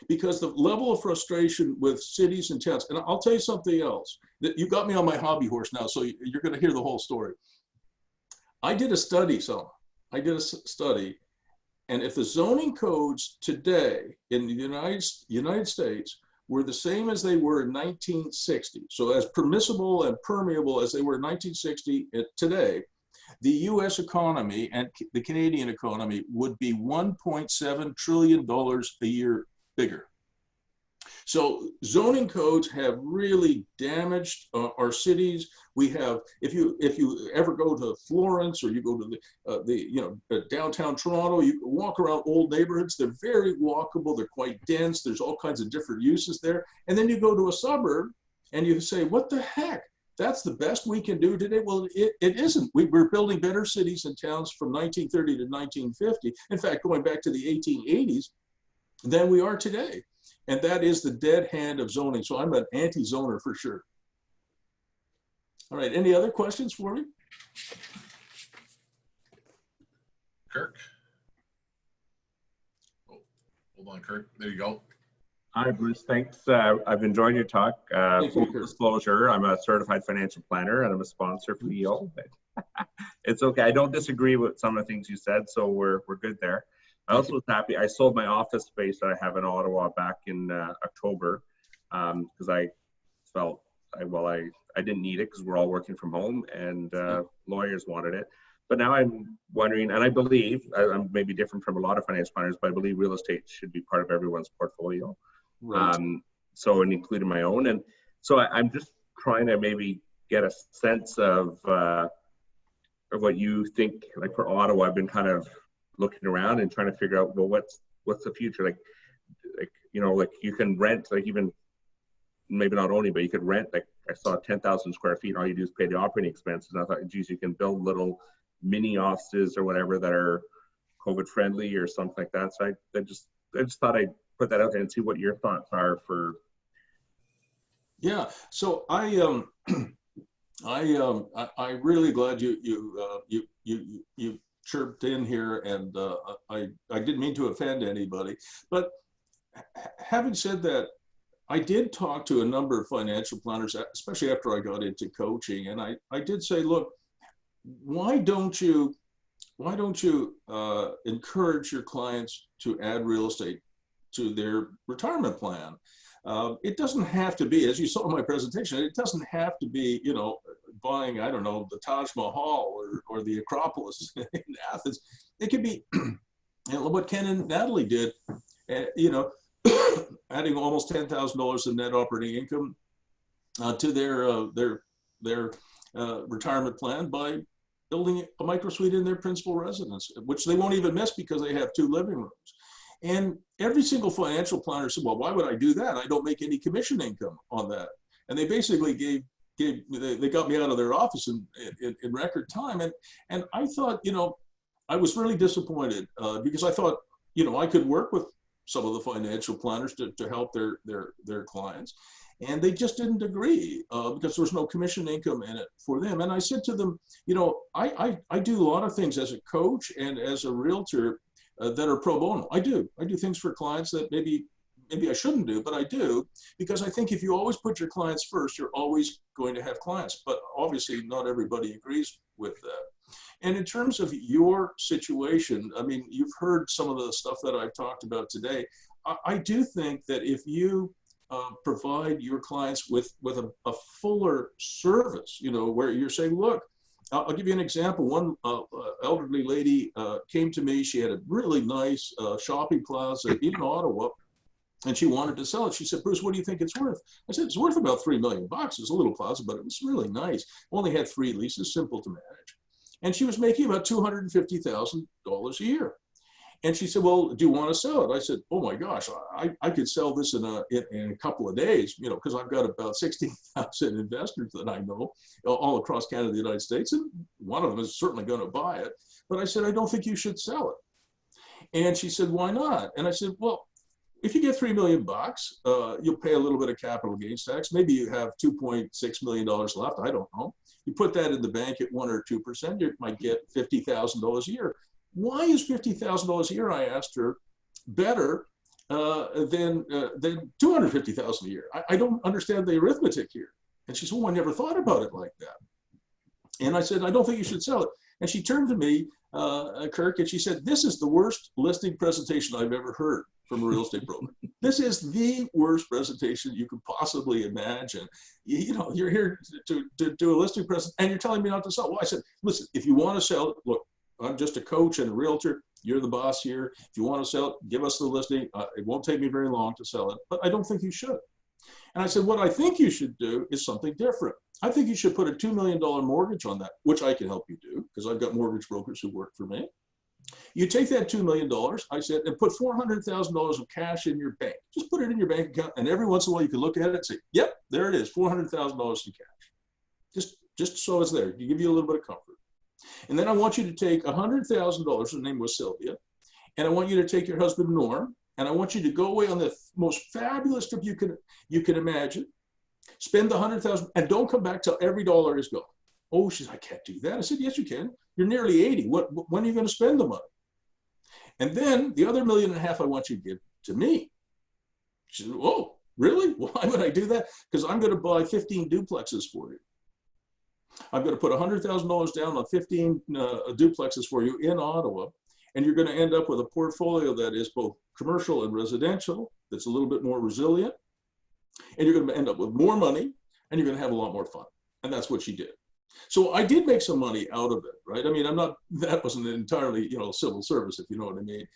Because the level of frustration with cities and towns, and I'll tell you something else. That you got me on my hobby horse now, so you're going to hear the whole story. I did a study, I did a study, and if the zoning codes today in the United States were the same as they were in 1960, so as permissible and permeable as they were in 1960 today, the US economy and the Canadian economy would be $1.7 trillion a year bigger. So zoning codes have really damaged our cities. We have, if you ever go to Florence or you go to downtown Toronto, you walk around old neighborhoods. They're very walkable. They're quite dense. There's all kinds of different uses there. And then you go to a suburb and you say, what the heck? That's the best we can do today. Well, it isn't. We're building better cities and towns from 1930 to 1950. In fact, going back to the 1880s, than we are today. And that is the dead hand of zoning. So I'm an anti-zoner for sure. All right, any other questions for me? Kirk? Oh, hold on, Kirk. There you go. Hi, Bruce. Thanks. I've enjoyed your talk. Full disclosure, I'm a certified financial planner and I'm a sponsor for EO. It's okay. I don't disagree with some of the things you said, so we're good there. I also was happy. I sold my office space that I have in Ottawa back in October because I felt I didn't need it because we're all working from home and lawyers wanted it. But now I'm wondering, and I believe I'm maybe different from a lot of finance planners, but I believe real estate should be part of everyone's portfolio. Right. So and including my own, and so I'm just trying to maybe get a sense of what you think. Like for Ottawa, I've been kind of looking around and trying to figure out, well, what's the future? Like you can rent, like even maybe not only, but you could rent, like I saw 10,000 square feet, all you do is pay the operating expenses. And I thought, geez, you can build little mini offices or whatever that are COVID friendly or something like that. So I just thought I'd put that out there and see what your thoughts are for. Yeah, so I I'm really glad you chirped in here, and I didn't mean to offend anybody, but having said that, I did talk to a number of financial planners, especially after I got into coaching, and I did say, look, why don't you encourage your clients to add real estate to their retirement plan? It doesn't have to be, as you saw in my presentation, it doesn't have to be, you know, buying, I don't know, the Taj Mahal or the Acropolis in Athens. It could be, you know, what Ken and Natalie did, you know, adding almost $10,000 in net operating income to their retirement plan by building a Microsuite in their principal residence, which they won't even miss because they have 2 living rooms. And every single financial planner said, well, why would I do that? I don't make any commission income on that. And they basically they got me out of their office in record time. And I thought, you know, I was really disappointed because I thought, you know, I could work with some of the financial planners to help their clients. And they just didn't agree because there was no commission income in it for them. And I said to them, you know, I do a lot of things as a coach and as a realtor that are pro bono. I do things for clients that maybe I shouldn't do, but I do, because I think if you always put your clients first, you're always going to have clients. But obviously not everybody agrees with that. And in terms of your situation, I mean, you've heard some of the stuff that I've talked about today. I do think that if you provide your clients with a fuller service, you know, where you're saying, look, I'll give you an example. One elderly lady came to me. She had a really nice shopping plaza in Ottawa, and she wanted to sell it. She said, Bruce, what do you think it's worth? I said, it's worth about $3 million. It's a little plaza, but it was really nice. Only had 3 leases, simple to manage. And she was making about $250,000 a year. And she said, well, do you want to sell it? I said, oh my gosh, I could sell this in a couple of days, you know, because I've got about 16,000 investors that I know all across Canada, the United States, and one of them is certainly going to buy it. But I said, I don't think you should sell it. And she said, why not? And I said, well, if you get $3 million, you'll pay a little bit of capital gains tax. Maybe you have $2.6 million left. I don't know. You put that in the bank at 1 or 2%, you might get $50,000 a year. Why is $50,000 a year, I asked her, better than $250,000 a year? I don't understand the arithmetic here. And she said, well, I never thought about it like that. And I said, I don't think you should sell it. And she turned to me, Kirk, and she said, this is the worst listing presentation I've ever heard from a real estate broker. This is the worst presentation you could possibly imagine. You know, you're here to do a listing presentation, and you're telling me not to sell. Well, I said, listen, if you want to sell it, look, I'm just a coach and a realtor. You're the boss here. If you want to sell it, give us the listing. It won't take me very long to sell it, but I don't think you should. And I said, what I think you should do is something different. I think you should put a $2 million mortgage on that, which I can help you do because I've got mortgage brokers who work for me. You take that $2 million, I said, and put $400,000 of cash in your bank. Just put it in your bank account, and every once in a while you can look at it and say, yep, there it is, $400,000 in cash. Just so it's there. You give you a little bit of comfort. And then I want you to take $100,000, her name was Sylvia, and I want you to take your husband, Norm, and I want you to go away on the most fabulous trip you can imagine, spend the $100,000, and don't come back till every dollar is gone. Oh, she said, I can't do that. I said, yes, you can. You're nearly 80. When are you going to spend the money? And then the other $1.5 million I want you to give to me. She said, oh, really? Why would I do that? Because I'm going to buy 15 duplexes for you. I'm going to put $100,000 down on 15 duplexes for you in Ottawa, and you're going to end up with a portfolio that is both commercial and residential, that's a little bit more resilient, and you're going to end up with more money, and you're going to have a lot more fun. And that's what she did. So I did make some money out of it, right? I mean, that wasn't entirely, you know, civil service, if you know what I mean,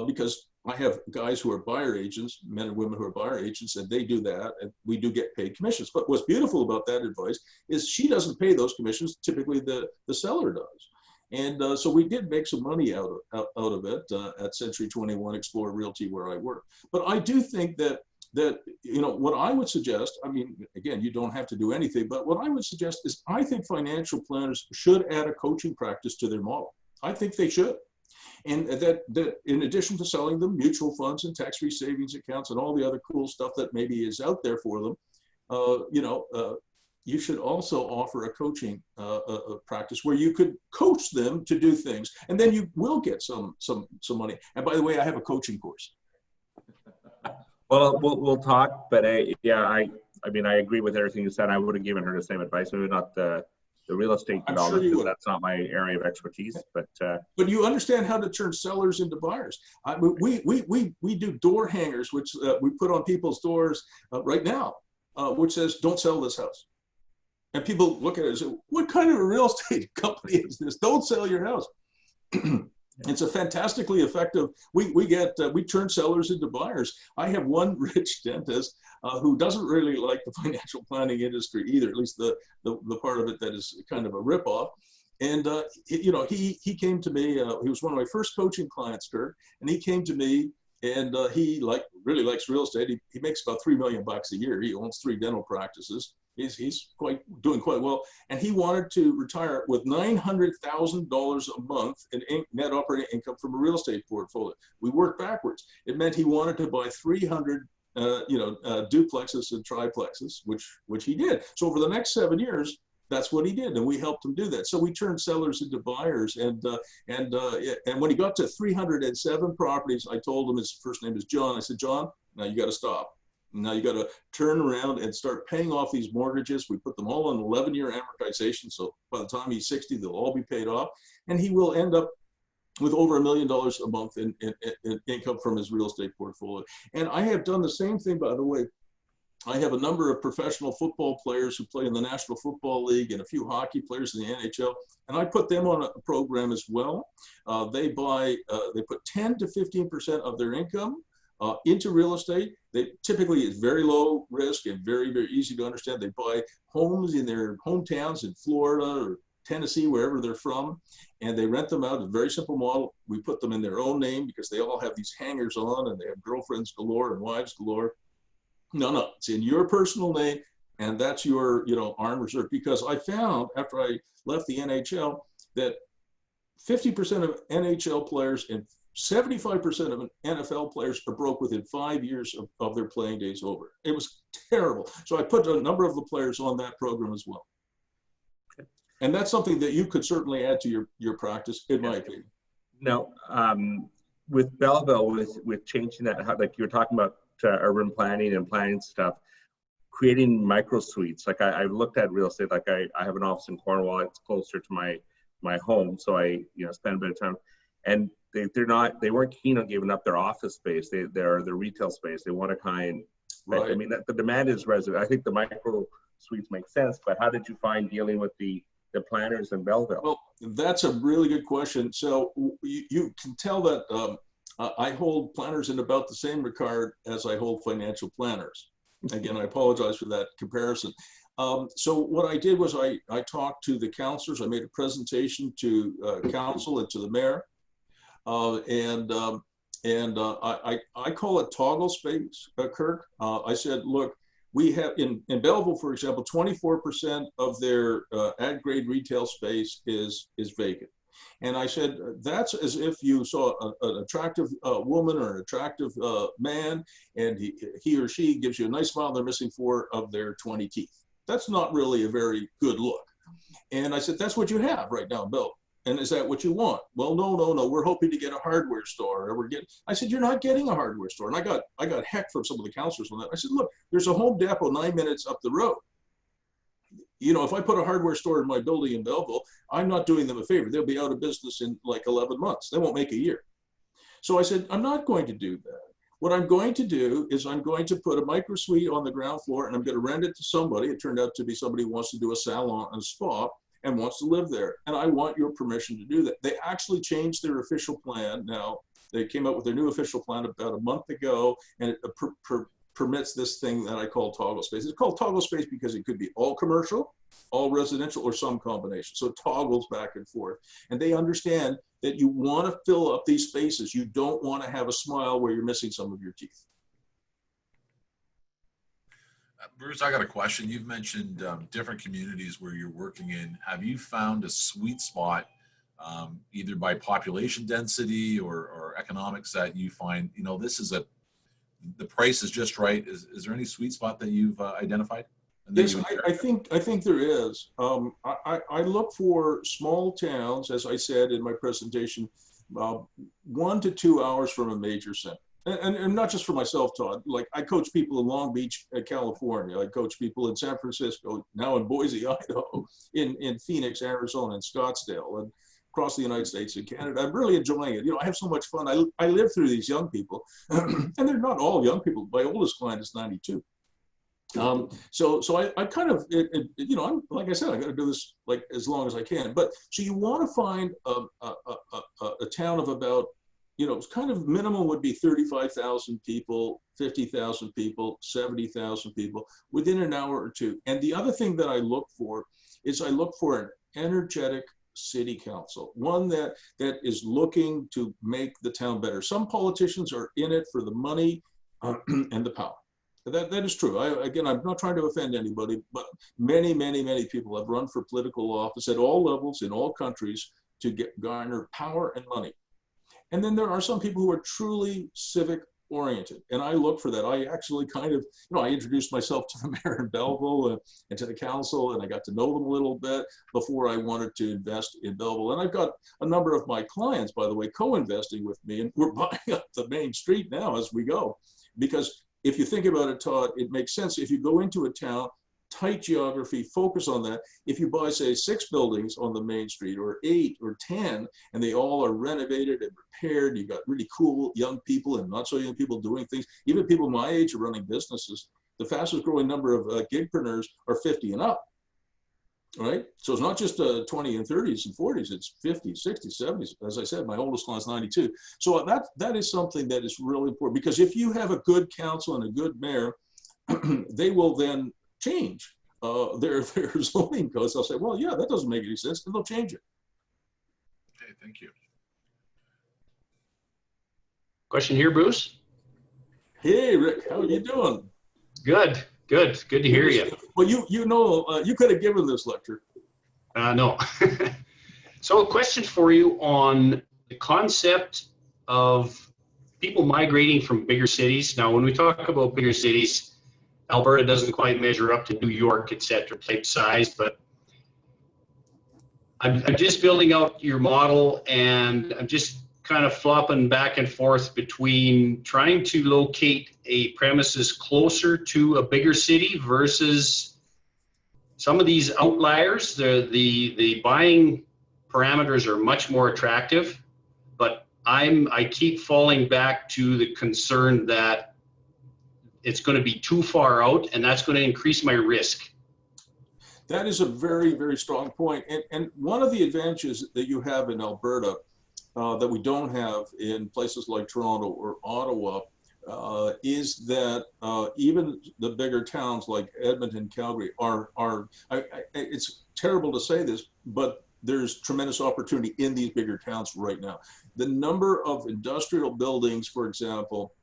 because I have guys who are buyer agents, men and women who are buyer agents, and they do that, and we do get paid commissions. But what's beautiful about that advice is she doesn't pay those commissions. Typically, the seller does. And so we did make some money out of it at Century 21 Explore Realty, where I work. But I do think that you know, what I would suggest, I mean, again, you don't have to do anything, but what I would suggest is I think financial planners should add a coaching practice to their model. I think they should. And that in addition to selling them mutual funds and tax-free savings accounts and all the other cool stuff that maybe is out there for them, you know, you should also offer a coaching practice where you could coach them to do things, and then you will get some money. And by the way, I have a coaching course. Well, we'll talk, but I mean, I agree with everything you said. I would have given her the same advice. Maybe not the real estate development, because that's not my area of expertise. But you understand how to turn sellers into buyers. We do door hangers, which we put on people's doors right now, which says, "Don't sell this house." And people look at it and say, "What kind of a real estate company is this? Don't sell your house." It's a fantastically effective. We turn sellers into buyers. I have one rich dentist who doesn't really like the financial planning industry either, at least the part of it that is kind of a ripoff. And he came to me. He was one of my first coaching clients, Kirk, and he came to me, and he really likes real estate. He makes about $3 million a year. He owns 3 dental practices. He's doing quite well, and he wanted to retire with $900,000 a month in net operating income from a real estate portfolio. We worked backwards. It meant he wanted to buy 300 duplexes and triplexes, which he did. So over the next 7 years, that's what he did, and we helped him do that. So we turned sellers into buyers, and when he got to 307 properties, I told him, his first name is John. I said, "John, now you got to stop. Now you got to turn around and start paying off these mortgages." We put them all on 11-year amortization. So by the time he's 60, they'll all be paid off. And he will end up with over $1 million a month in income from his real estate portfolio. And I have done the same thing, by the way. I have a number of professional football players who play in the National Football League and a few hockey players in the NHL. And I put them on a program as well. They put 10 to 15% of their income into real estate. They typically, it's very low risk and very, very easy to understand. They buy homes in their hometowns in Florida or Tennessee, wherever they're from, and they rent them out. A very simple model. We put them in their own name because they all have these hangers on, and they have girlfriends galore and wives galore. No, it's in your personal name, and that's your arm reserve. Because I found after I left the NHL that 50% of NHL players and 75% of NFL players are broke within 5 years of their playing days over. It was terrible. So I put a number of the players on that program as well. And that's something that you could certainly add to your practice, in my opinion. Now, with Belleville, with changing that, like you were talking about urban planning and planning stuff, creating microsuites. Like I've looked at real estate. Like I have an office in Cornwall. It's closer to my home, so I spend a bit of time. And they weren't keen on giving up their office space, their retail space. They want to kind. Right. I mean, the demand is resident. I think the micro suites make sense, but how did you find dealing with the planners in Belleville? Well, that's a really good question. So you can tell that I hold planners in about the same regard as I hold financial planners. Again, I apologize for that comparison. So what I did was I talked to the counselors. I made a presentation to council and to the mayor. I call it toggle space, Kirk. I said, look, we have in Belleville, for example, 24% of their ad grade retail space is vacant. And I said, that's as if you saw an attractive woman or an attractive man, and he or she gives you a nice smile, they're missing 4 of their 20 teeth. That's not really a very good look. And I said, that's what you have right now in Belleville. And is that what you want? Well, no. We're hoping to get a hardware store. Or I said, you're not getting a hardware store. And I got heck from some of the counselors on that. I said, look, there's a Home Depot 9 minutes up the road. If I put a hardware store in my building in Belleville, I'm not doing them a favor. They'll be out of business in like 11 months. They won't make a year. So I said, I'm not going to do that. What I'm going to do is I'm going to put a Microsuite on the ground floor, and I'm going to rent it to somebody. It turned out to be somebody who wants to do a salon and spa and wants to live there. And I want your permission to do that. They actually changed their official plan. Now, they came out with their new official plan about a month ago, and it permits this thing that I call toggle space. It's called toggle space because it could be all commercial, all residential, or some combination. So it toggles back and forth. And they understand that you want to fill up these spaces. You don't want to have a smile where you're missing some of your teeth. Bruce, I got a question. You've mentioned different communities where you're working in. Have you found a sweet spot, either by population density or economics, that you find, the price is just right? Is there any sweet spot that you've identified Yes, I think there is. I look for small towns, as I said in my presentation, 1 to 2 hours from a major center. And not just for myself, Todd. Like, I coach people in Long Beach, California. I coach people in San Francisco, now in Boise, Idaho, in Phoenix, Arizona, and Scottsdale, and across the United States and Canada. I'm really enjoying it. You know, I have so much fun. I live through these young people, and they're not all young people. My oldest client is 92. So I kind of, you know, I'm, like I said, I got to do this like as long as I can. But so you want to find a town of about, you know, kind of minimum would be 35,000 people, 50,000 people, 70,000 people within an hour or two. And the other thing that I look for is I look for an energetic city council, one that is looking to make the town better. Some politicians are in it for the money and the power. That is true. Again, I'm not trying to offend anybody, but many people have run for political office at all levels in all countries to garner power and money. And then there are some people who are truly civic oriented, and I look for that. I actually kind of, you know, I introduced myself to the mayor in Belleville and to the council, and I got to know them a little bit before I wanted to invest in Belleville. And I've got a number of my clients, by the way, co-investing with me, and we're buying up the main street now as we go. Because if you think about it, Todd, it makes sense. If you go into a town, tight geography, focus on that. If you buy, say, 6 buildings on the main street, or 8 or 10, and they all are renovated and repaired, you got really cool young people and not so young people doing things. Even people my age are running businesses. The fastest growing number of gigpreneurs are 50 and up, right? So it's not just 20 and 30s and 40s, it's 50s, 60s, 70s. As I said, my oldest client's 92. So that is something that is really important, because if you have a good council and a good mayor, they will then change their zoning codes. They'll say, well, yeah, that doesn't make any sense, and they'll change it. Okay, thank you. Question here, Bruce? Hey, Rick, how are you doing? Good to hear you. Well, you know, you could have given this lecture. No. So a question for you on the concept of people migrating from bigger cities. Now, when we talk about bigger cities, Alberta doesn't quite measure up to New York, et cetera, type size, but I'm just building out your model, and I'm just kind of flopping back and forth between trying to locate a premises closer to a bigger city versus some of these outliers. The buying parameters are much more attractive, but I keep falling back to the concern that it's going to be too far out, and that's going to increase my risk. That is a very, very strong point. And one of the advantages that you have in Alberta that we don't have in places like Toronto or Ottawa is that even the bigger towns like Edmonton, Calgary it's terrible to say this, but there's tremendous opportunity in these bigger towns right now. The number of industrial buildings, for example,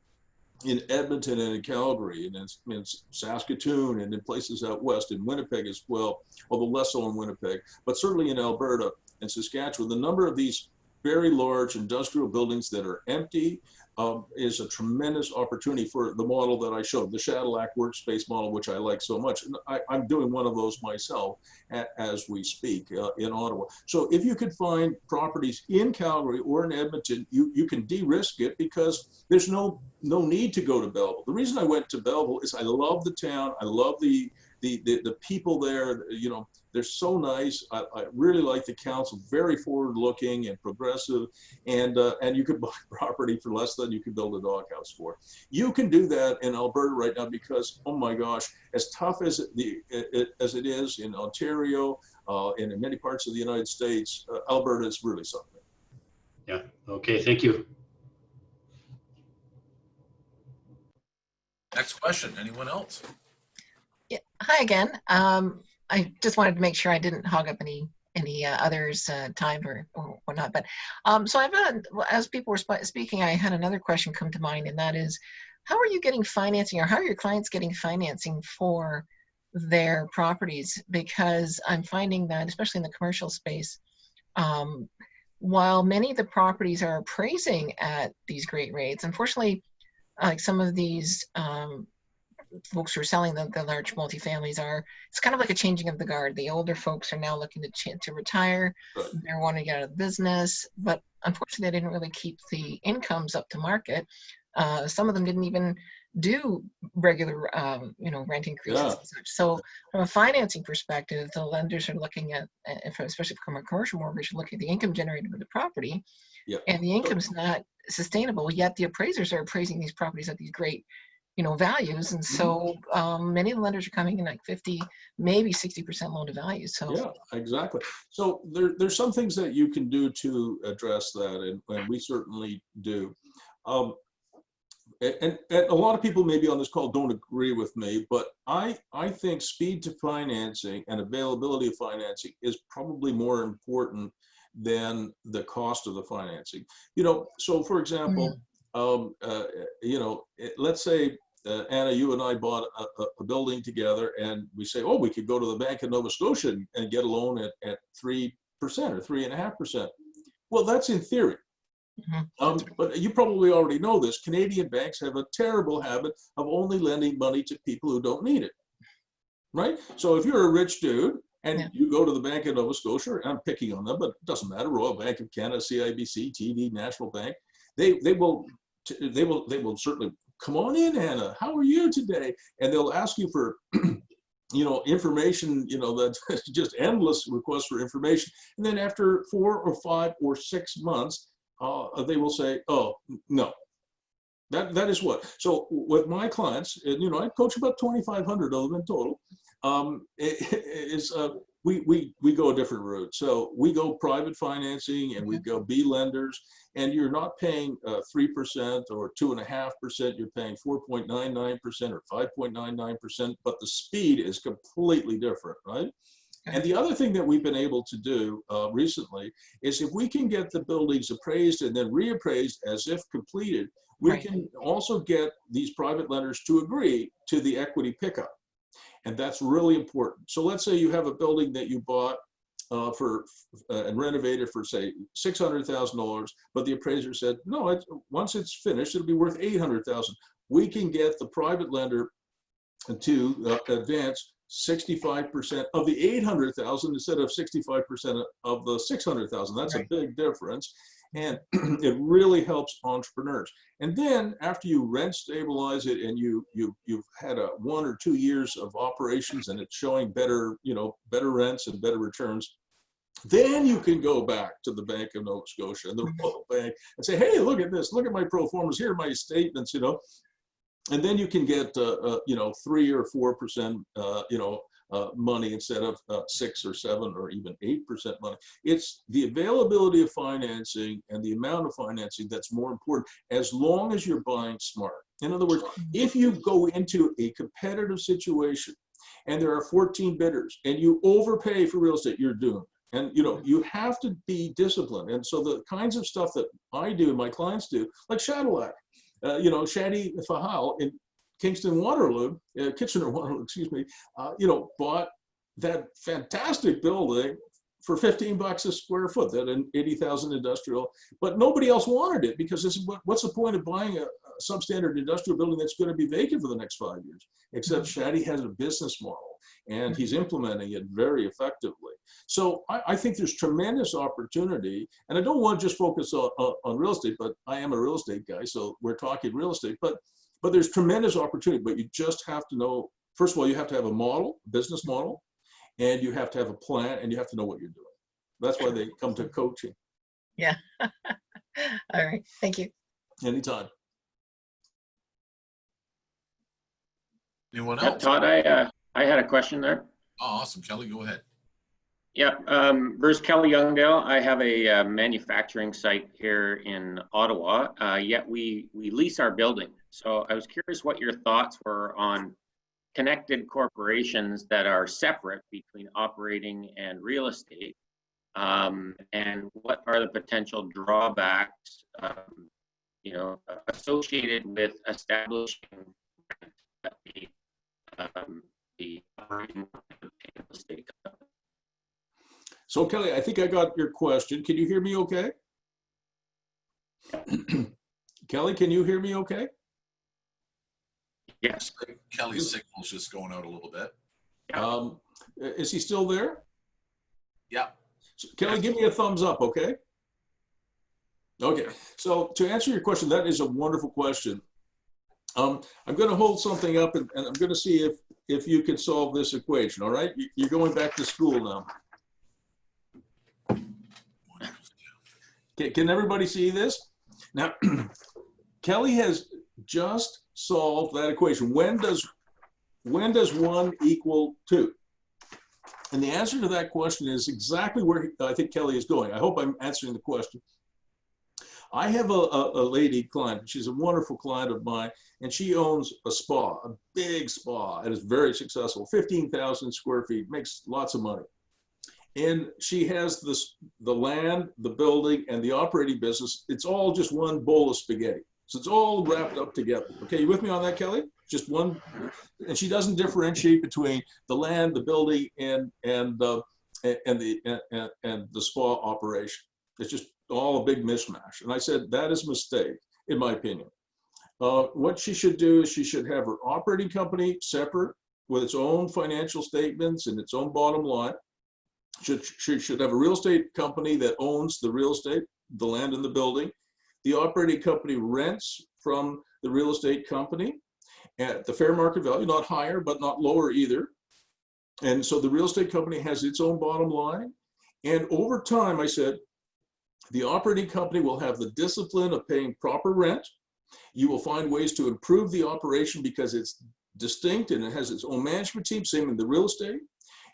in Edmonton and in Calgary and in Saskatoon and in places out west, in Winnipeg as well, although less so in Winnipeg, but certainly in Alberta and Saskatchewan, the number of these very large industrial buildings that are empty is a tremendous opportunity for the model that I showed, the Cadillac workspace model, which I like so much. And I'm doing one of those myself as we speak in Ottawa. So if you could find properties in Calgary or in Edmonton, you can de-risk it because there's no need to go to Belleville. The reason I went to Belleville is I love the town. I love the people there. You know, they're so nice. I really like the council, very forward-looking and progressive, and you could buy property for less than you could build a doghouse for. You can do that in Alberta right now because, oh my gosh, as tough as it is in Ontario and in many parts of the United States, Alberta is really something. Yeah. Okay. Thank you. Next question. Anyone else? Yeah. Hi again. I just wanted to make sure I didn't hog up any others' time or whatnot. But so as people were speaking, I had another question come to mind, and that is, how are you getting financing, or how are your clients getting financing for their properties? Because I'm finding that, especially in the commercial space, while many of the properties are appraising at these great rates, unfortunately, like some of these folks who are selling the large multifamilies are, it's kind of like a changing of the guard. The older folks are now looking to retire. Right. They're wanting to get out of the business, but unfortunately, they didn't really keep the incomes up to market. Some of them didn't even do regular, rent increases and such. So from a financing perspective, the lenders are looking at, especially from a commercial mortgage, looking at the income generated with the property, and the income's not sustainable. Yet the appraisers are appraising these properties at these great, values, and so many of the lenders are coming in like 50, maybe 60% loan to value. So yeah, exactly. So there's some things that you can do to address that, and we certainly do. And a lot of people maybe on this call don't agree with me, but I think speed to financing and availability of financing is probably more important than the cost of the financing. So for example, let's say, Anna, you and I bought a building together, and we say, oh, we could go to the Bank of Nova Scotia and get a loan at 3% or 3.5%. Well, that's in theory. But you probably already know this. Canadian banks have a terrible habit of only lending money to people who don't need it, right? So if you're a rich dude and you go to the Bank of Nova Scotia, and I'm picking on them, but it doesn't matter, Royal Bank of Canada, CIBC, TD, National Bank, they will certainly, come on in, Anna, how are you today? And they'll ask you for information, that's just endless requests for information. And then after 4 or 5 or 6 months, they will say, oh, no. That is what. So with my clients, and I coach about 2,500 of them in total, we go a different route. So we go private financing, and we go B lenders, and you're not paying 3% or 2.5%. You're paying 4.99% or 5.99%, but the speed is completely different, right? And the other thing that we've been able to do recently is, if we can get the buildings appraised and then reappraised as if completed, we can also get these private lenders to agree to the equity pickup. And that's really important. So let's say you have a building that you bought and renovated for, say, $600,000, but the appraiser said, no, once it's finished, it'll be worth $800,000. We can get the private lender to advance 65% of the $800,000 instead of 65% of the $600,000. That's a big difference, and it really helps entrepreneurs. And then after you rent stabilize it, and you've had 1 or 2 years of operations, and it's showing better rents and better returns, then you can go back to the Bank of Nova Scotia and the Royal Bank and say, hey, look at this, look at my pro formas, here are my statements, and then you can get 3 or 4% money instead of 6 or 7 or even 8% money. It's the availability of financing and the amount of financing that's more important, as long as you're buying smart. In other words, if you go into a competitive situation and there are 14 bidders and you overpay for real estate, you're doomed. And you have to be disciplined. And so the kinds of stuff that I do and my clients do, like Shadowlac, Shadi Fahal in Kingston Waterloo, Kitchener Waterloo, excuse me, bought that fantastic building for $15 a square foot, that an 80,000 industrial, but nobody else wanted it, because this is what's the point of buying a substandard industrial building that's going to be vacant for the next 5 years? Except Shadi has a business model, and he's implementing it very effectively. So I think there's tremendous opportunity, and I don't want to just focus on real estate, but I am a real estate guy, so we're talking real estate, but there's tremendous opportunity. But you just have to know, first of all, you have to have a model, business model, and you have to have a plan, and you have to know what you're doing. That's why they come to coaching. Yeah. All right. Thank you. Anytime. Anyone else? Todd, I had a question there. Oh, awesome. Kelly, go ahead. Yeah, Bruce Kelly Youngdale. I have a manufacturing site here in Ottawa, yet we lease our building. So I was curious what your thoughts were on connected corporations that are separate between operating and real estate, and what are the potential drawbacks, associated with establishing the operating real estate company. So Kelly, I think I got your question. Can you hear me okay? Kelly, can you hear me okay? Yes. Kelly's signal's just going out a little bit. Is he still there? Yeah. So, Kelly, give me a thumbs up, okay? Okay, so to answer your question, that is a wonderful question. I'm going to hold something up and I'm going to see if you can solve this equation, all right? You're going back to school now. Can everybody see this? Now, Kelly has just solved that equation. When does 1 equal 2? And the answer to that question is exactly where I think Kelly is going. I hope I'm answering the question. I have a lady client. She's a wonderful client of mine, and she owns a spa, a big spa, and is very successful. 15,000 square feet, makes lots of money. And she has the land, the building, and the operating business. It's all just one bowl of spaghetti. So it's all wrapped up together. Okay, you with me on that, Kelly? Just one. And she doesn't differentiate between the land, the building, and the spa operation. It's just all a big mishmash. And I said, that is a mistake, in my opinion. What she should do is she should have her operating company separate with its own financial statements and its own bottom line. She should have a real estate company that owns the real estate, the land and the building. The operating company rents from the real estate company at the fair market value, not higher, but not lower either. And so the real estate company has its own bottom line. And over time, I said, the operating company will have the discipline of paying proper rent. You will find ways to improve the operation because it's distinct and it has its own management team, same in the real estate.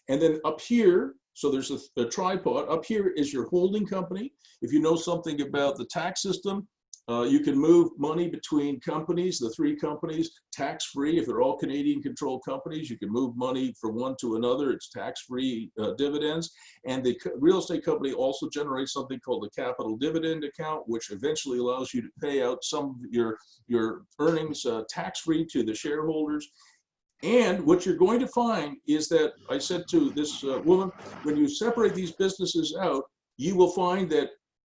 And then up here, so there's a tripod. Up here is your holding company. If you know something about the tax system, you can move money between companies, the 3 companies, tax-free. If they're all Canadian-controlled companies, you can move money from one to another. It's tax-free dividends. And the real estate company also generates something called the capital dividend account, which eventually allows you to pay out some of your earnings tax-free to the shareholders. And what you're going to find is that, I said to this woman, when you separate these businesses out, you will find that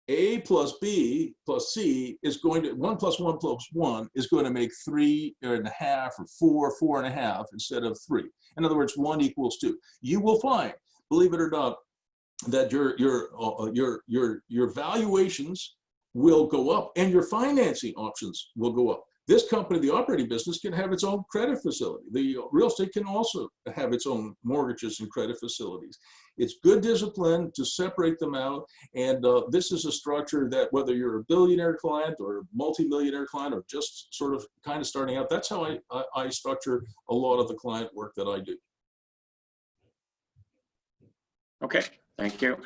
A plus B plus C is going to, 1 plus 1 plus 1 is going to make 3.5 or 4, 4.5 instead of 3. In other words, 1 equals 2. You will find, believe it or not, that your valuations will go up and your financing options will go up. This company, the operating business, can have its own credit facility. The real estate can also have its own mortgages and credit facilities. It's good discipline to separate them out. And this is a structure that whether you're a billionaire client or a multi-millionaire client or just sort of kind of starting out, that's how I structure a lot of the client work that I do. Okay, thank you.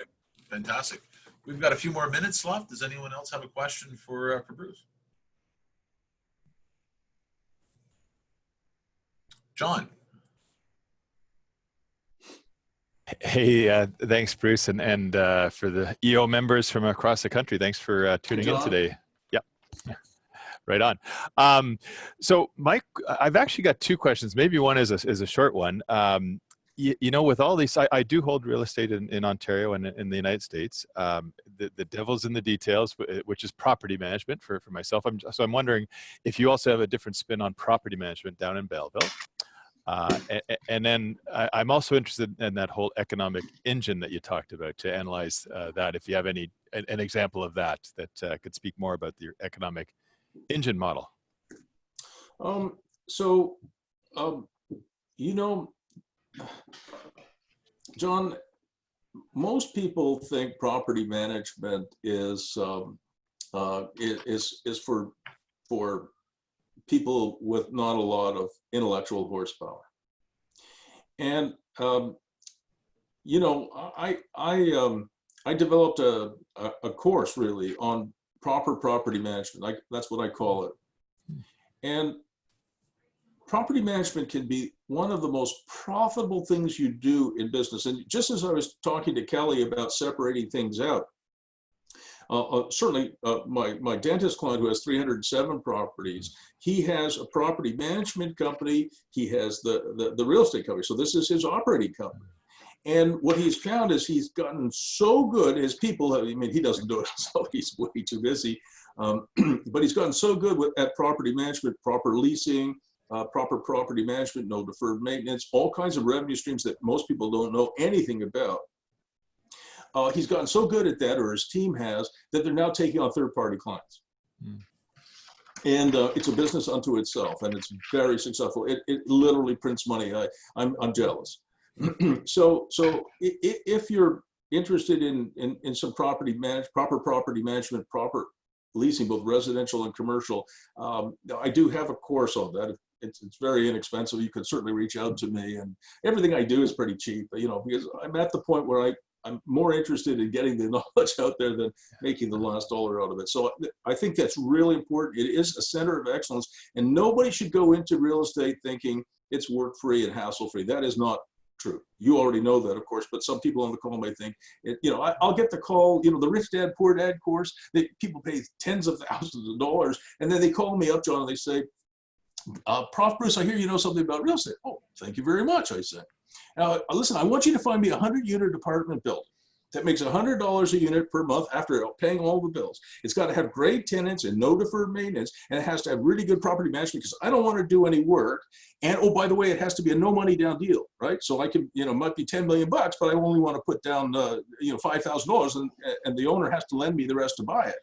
Fantastic. We've got a few more minutes left. Does anyone else have a question for Bruce? John. Hey, thanks, Bruce, and for the EO members from across the country. Thanks for tuning in today. Yep, right on. So, Mike, I've actually got 2 questions. Maybe one is a short one. You know, with all these, I do hold real estate in Ontario and in the United States. The devil's in the details, which is property management for myself. So I'm wondering if you also have a different spin on property management down in Belleville. And then I'm also interested in that whole economic engine that you talked about to analyze that. If you have an example of that could speak more about your economic engine model. You know, John, most people think property management is for people with not a lot of intellectual horsepower. And you know, I developed a course really on proper property management. That's what I call it. And property management can be one of the most profitable things you do in business. And just as I was talking to Kelly about separating things out, certainly my dentist client who has 307 properties, he has a property management company, he has the real estate company. So this is his operating company. And what he's found is he's gotten so good, his people, I mean, he doesn't do it himself, he's way too busy, but he's gotten so good at property management, proper leasing, proper property management, no deferred maintenance, all kinds of revenue streams that most people don't know anything about. He's gotten so good at that, or his team has, that they're now taking on third-party clients. Mm. And it's a business unto itself, and it's very successful. It literally prints money. I'm jealous. So if you're interested in some proper property management, proper leasing, both residential and commercial, I do have a course on that. It's very inexpensive. You can certainly reach out to me, and everything I do is pretty cheap. You know, because I'm at the point where I'm more interested in getting the knowledge out there than making the last dollar out of it. So I think that's really important. It is a center of excellence, and nobody should go into real estate thinking it's work-free and hassle-free. That is not true. You already know that, of course, but some people on the call may think, you know, I'll get the call, you know, the Rich Dad, Poor Dad course, people pay tens of thousands of dollars, and then they call me up, John, and they say, Prof. Bruce, I hear you know something about real estate. Oh, thank you very much, I say. Now, listen, I want you to find me a 100-unit apartment building that makes $100 a unit per month after paying all the bills. It's got to have great tenants and no deferred maintenance, and it has to have really good property management because I don't want to do any work. And oh, by the way, it has to be a no money down deal, right? So I can, you know, might be 10 million bucks, but I only want to put down, you know, $5,000, and the owner has to lend me the rest to buy it.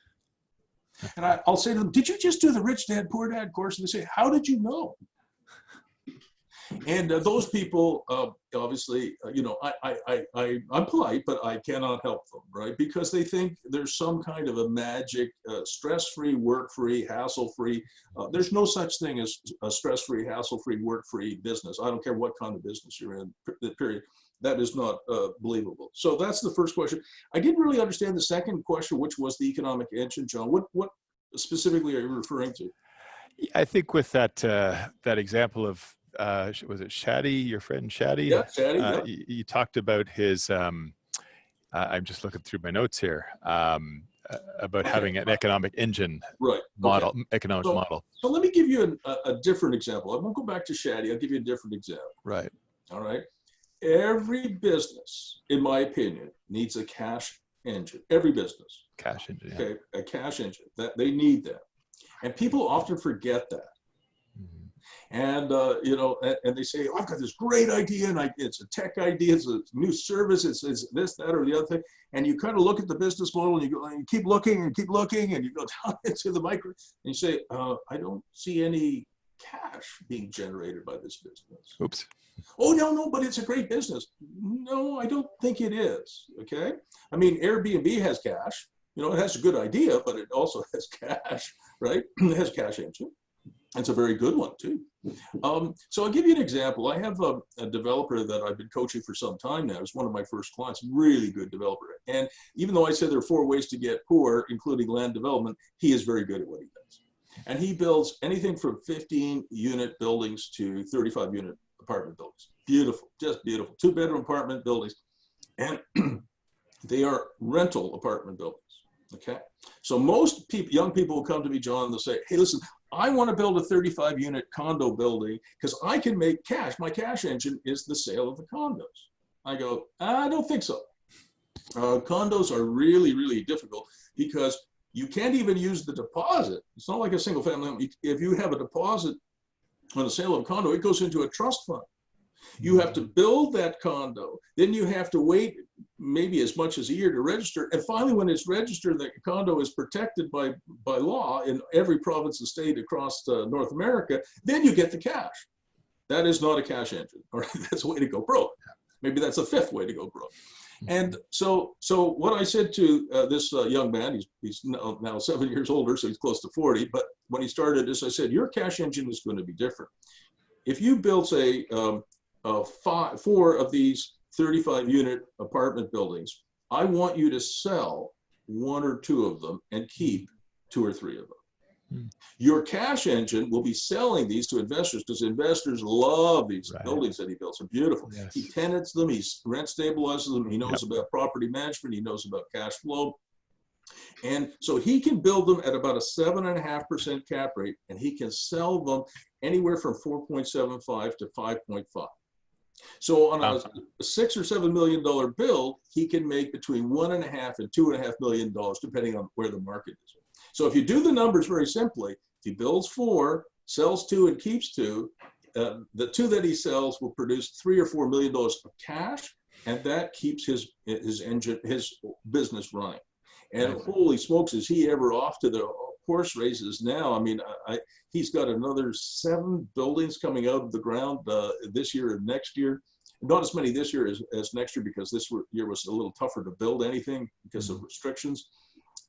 And I'll say to them, did you just do the Rich Dad, Poor Dad course? And they say, how did you know? And those people, obviously, you know, I'm polite, but I cannot help them, right? Because they think there's some kind of a magic, stress-free, work-free, hassle-free. There's no such thing as a stress-free, hassle-free, work-free business. I don't care what kind of business you're in, period. That is not believable. So that's the first question. I didn't really understand the second question, which was the economic engine, John. What specifically are you referring to? I think with that that example of, was it Shaddy, your friend Shaddy? Yeah, Shaddy, yeah. You talked about his, I'm just looking through my notes here, about having an economic engine model, economic model. So let me give you a different example. I won't go back to Shaddy. I'll give you a different example. Right. All right. Every business, in my opinion, needs a cash engine. Every business. Cash engine. Yeah. Okay, a cash engine. That they need that, and people often forget that. And, you know, and they say, oh, I've got this great idea, and it's a tech idea, it's a new service, it's this, that, or the other thing. And you kind of look at the business model, and you go, and you keep looking, and you go down into the micro, and you say, I don't see any cash being generated by this business. Oops. Oh, no, but it's a great business. No, I don't think it is, okay? I mean, Airbnb has cash. You know, it has a good idea, but it also has cash, right? It has a cash engine. It's a very good one too. So I'll give you an example. I have a developer that I've been coaching for some time now. It's one of my first clients, really good developer. And even though I said there are 4 ways to get poor, including land development, he is very good at what he does. And he builds anything from 15-unit buildings to 35-unit apartment buildings. Beautiful, just beautiful. 2-bedroom apartment buildings. And they are rental apartment buildings, okay? So most people, young people will come to me, John, they'll say, hey, listen, I want to build a 35-unit condo building because I can make cash. My cash engine is the sale of the condos. I go, I don't think so. Condos are really, really difficult because you can't even use the deposit. It's not like a single family. If you have a deposit on the sale of a condo, it goes into a trust fund. You have to build that condo. Then you have to wait maybe as much as a year to register. And finally, when it's registered, the condo is protected by law in every province and state across North America. Then you get the cash. That is not a cash engine. All right, that's a way to go broke. Maybe that's a 5th way to go broke. And so what I said to this young man, he's now 7 years older, so he's close to 40. But when he started this, I said, your cash engine is going to be different. If you build, say, 4 of these 35-unit apartment buildings, I want you to sell 1 or 2 of them and keep 2 or 3 of them. Your cash engine will be selling these to investors because investors love these buildings that he builds. They're beautiful. Yes. He tenants them, he rent stabilizes them, he knows about property management, he knows about cash flow. And so he can build them at about a 7.5% cap rate, and he can sell them anywhere from 4.75 to 5.5. So on a $6 or $7 million build, he can make between $1.5 and $2.5 million, depending on where the market is. So if you do the numbers very simply, if he builds 4 sells 2 and keeps 2, the 2 that he sells will produce $3 or $4 million of cash, and that keeps his business running. And holy smokes, is he ever off to the horse races now? I mean, he's got another 7 buildings coming out of the ground this year and next year. Not as many this year as next year, because this year was a little tougher to build anything because of restrictions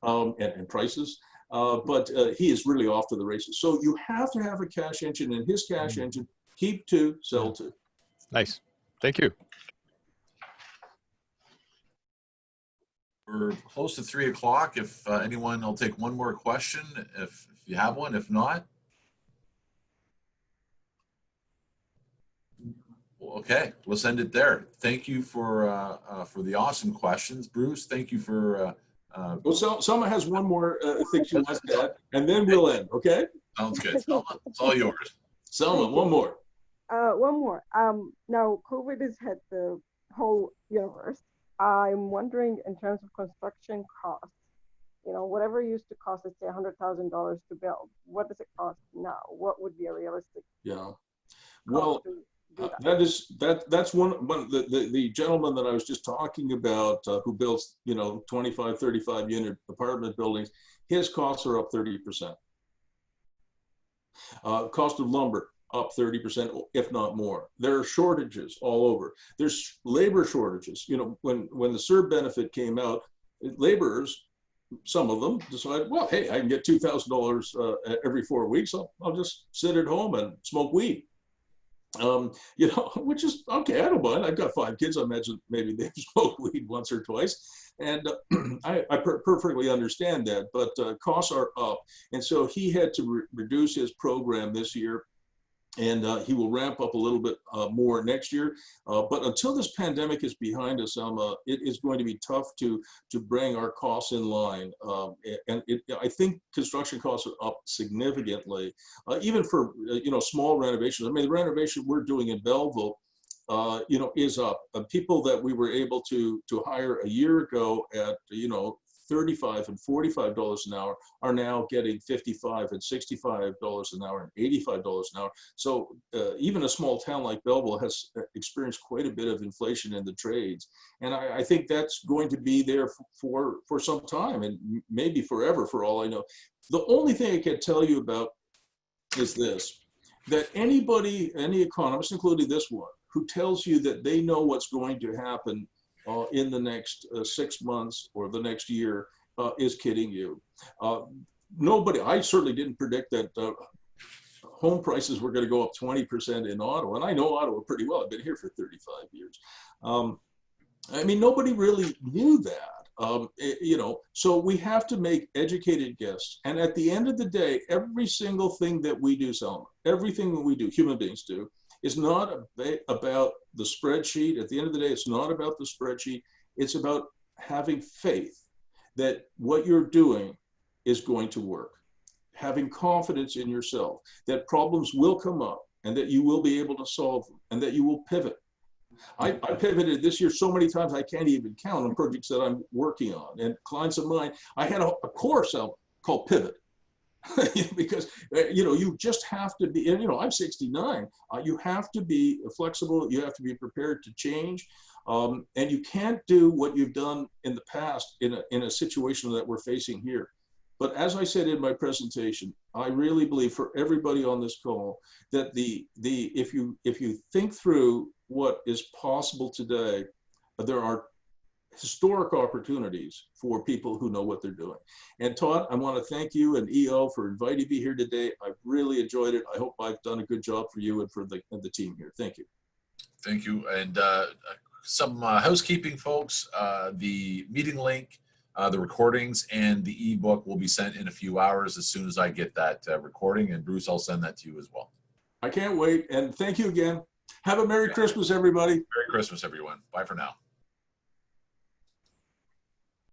and prices. But he is really off to the races. So you have to have a cash engine, and his cash engine, keep 2, sell 2. Nice. Thank you. We're close to 3 o'clock. If anyone, I'll take one more question if you have one. If not, okay, let's end it there. Thank you for the awesome questions, Bruce. Thank you for. Well, Selma has one more thing she wants to add, and then we'll end. Okay. Sounds good. Selma, it's all yours. Selma, one more. One more. Now, COVID has hit the whole universe. I'm wondering, in terms of construction costs, whatever used to cost, let's say $100,000 to build, what does it cost now? What would be a realistic? Yeah. Well, that's one the gentleman that I was just talking about who builds 25, 35 unit apartment buildings. His costs are up 30%. Cost of lumber up 30%, if not more. There are shortages all over. There's labor shortages. When the CERB benefit came out, laborers, some of them decided, well, hey, I can get $2,000 every 4 weeks. I'll just sit at home and smoke weed. Which is okay. I don't mind. I've got 5 kids. I imagine maybe they've smoked weed once or twice, and I perfectly understand that. But costs are up, and so he had to reduce his program this year, and he will ramp up a little bit more next year. But until this pandemic is behind us, it is going to be tough to bring our costs in line. I think construction costs are up significantly, even for small renovations. I mean, the renovation we're doing in Belleville, is up. People that we were able to hire a year ago at $35 and $45 an hour are now getting $55 and $65 an hour and $85 an hour. So even a small town like Belleville has experienced quite a bit of inflation in the trades. And I think that's going to be there for some time, and maybe forever, for all I know. The only thing I can tell you about is this, that any economist, including this one, who tells you that they know what's going to happen in the next 6 months or the next year is kidding you. I certainly didn't predict that home prices were going to go up 20% in Ottawa. And I know Ottawa pretty well. I've been here for 35 years. Nobody really knew that. So we have to make educated guesses. And at the end of the day, every single thing that we do, Selma, everything that we do, human beings do, is not about the spreadsheet. At the end of the day, it's not about the spreadsheet. It's about having faith that what you're doing is going to work. Having confidence in yourself, that problems will come up and that you will be able to solve them and that you will pivot. I pivoted this year so many times I can't even count on projects that I'm working on. And clients of mine, I had a course out called Pivot. Because you just have to be, and I'm 69, you have to be flexible, you have to be prepared to change, and you can't do what you've done in the past in a situation that we're facing here. But as I said in my presentation, I really believe for everybody on this call that if you think through what is possible today, there are historic opportunities for people who know what they're doing. And Todd, I want to thank you and EO for inviting me here today. I've really enjoyed it. I hope I've done a good job for you and for the team here. Thank you. Thank you. And some housekeeping, folks. The meeting link, the recordings, and the ebook will be sent in a few hours as soon as I get that recording. And Bruce, I'll send that to you as well. I can't wait. And thank you again. Have a Merry Christmas, everybody. Merry Christmas, everyone. Bye for now.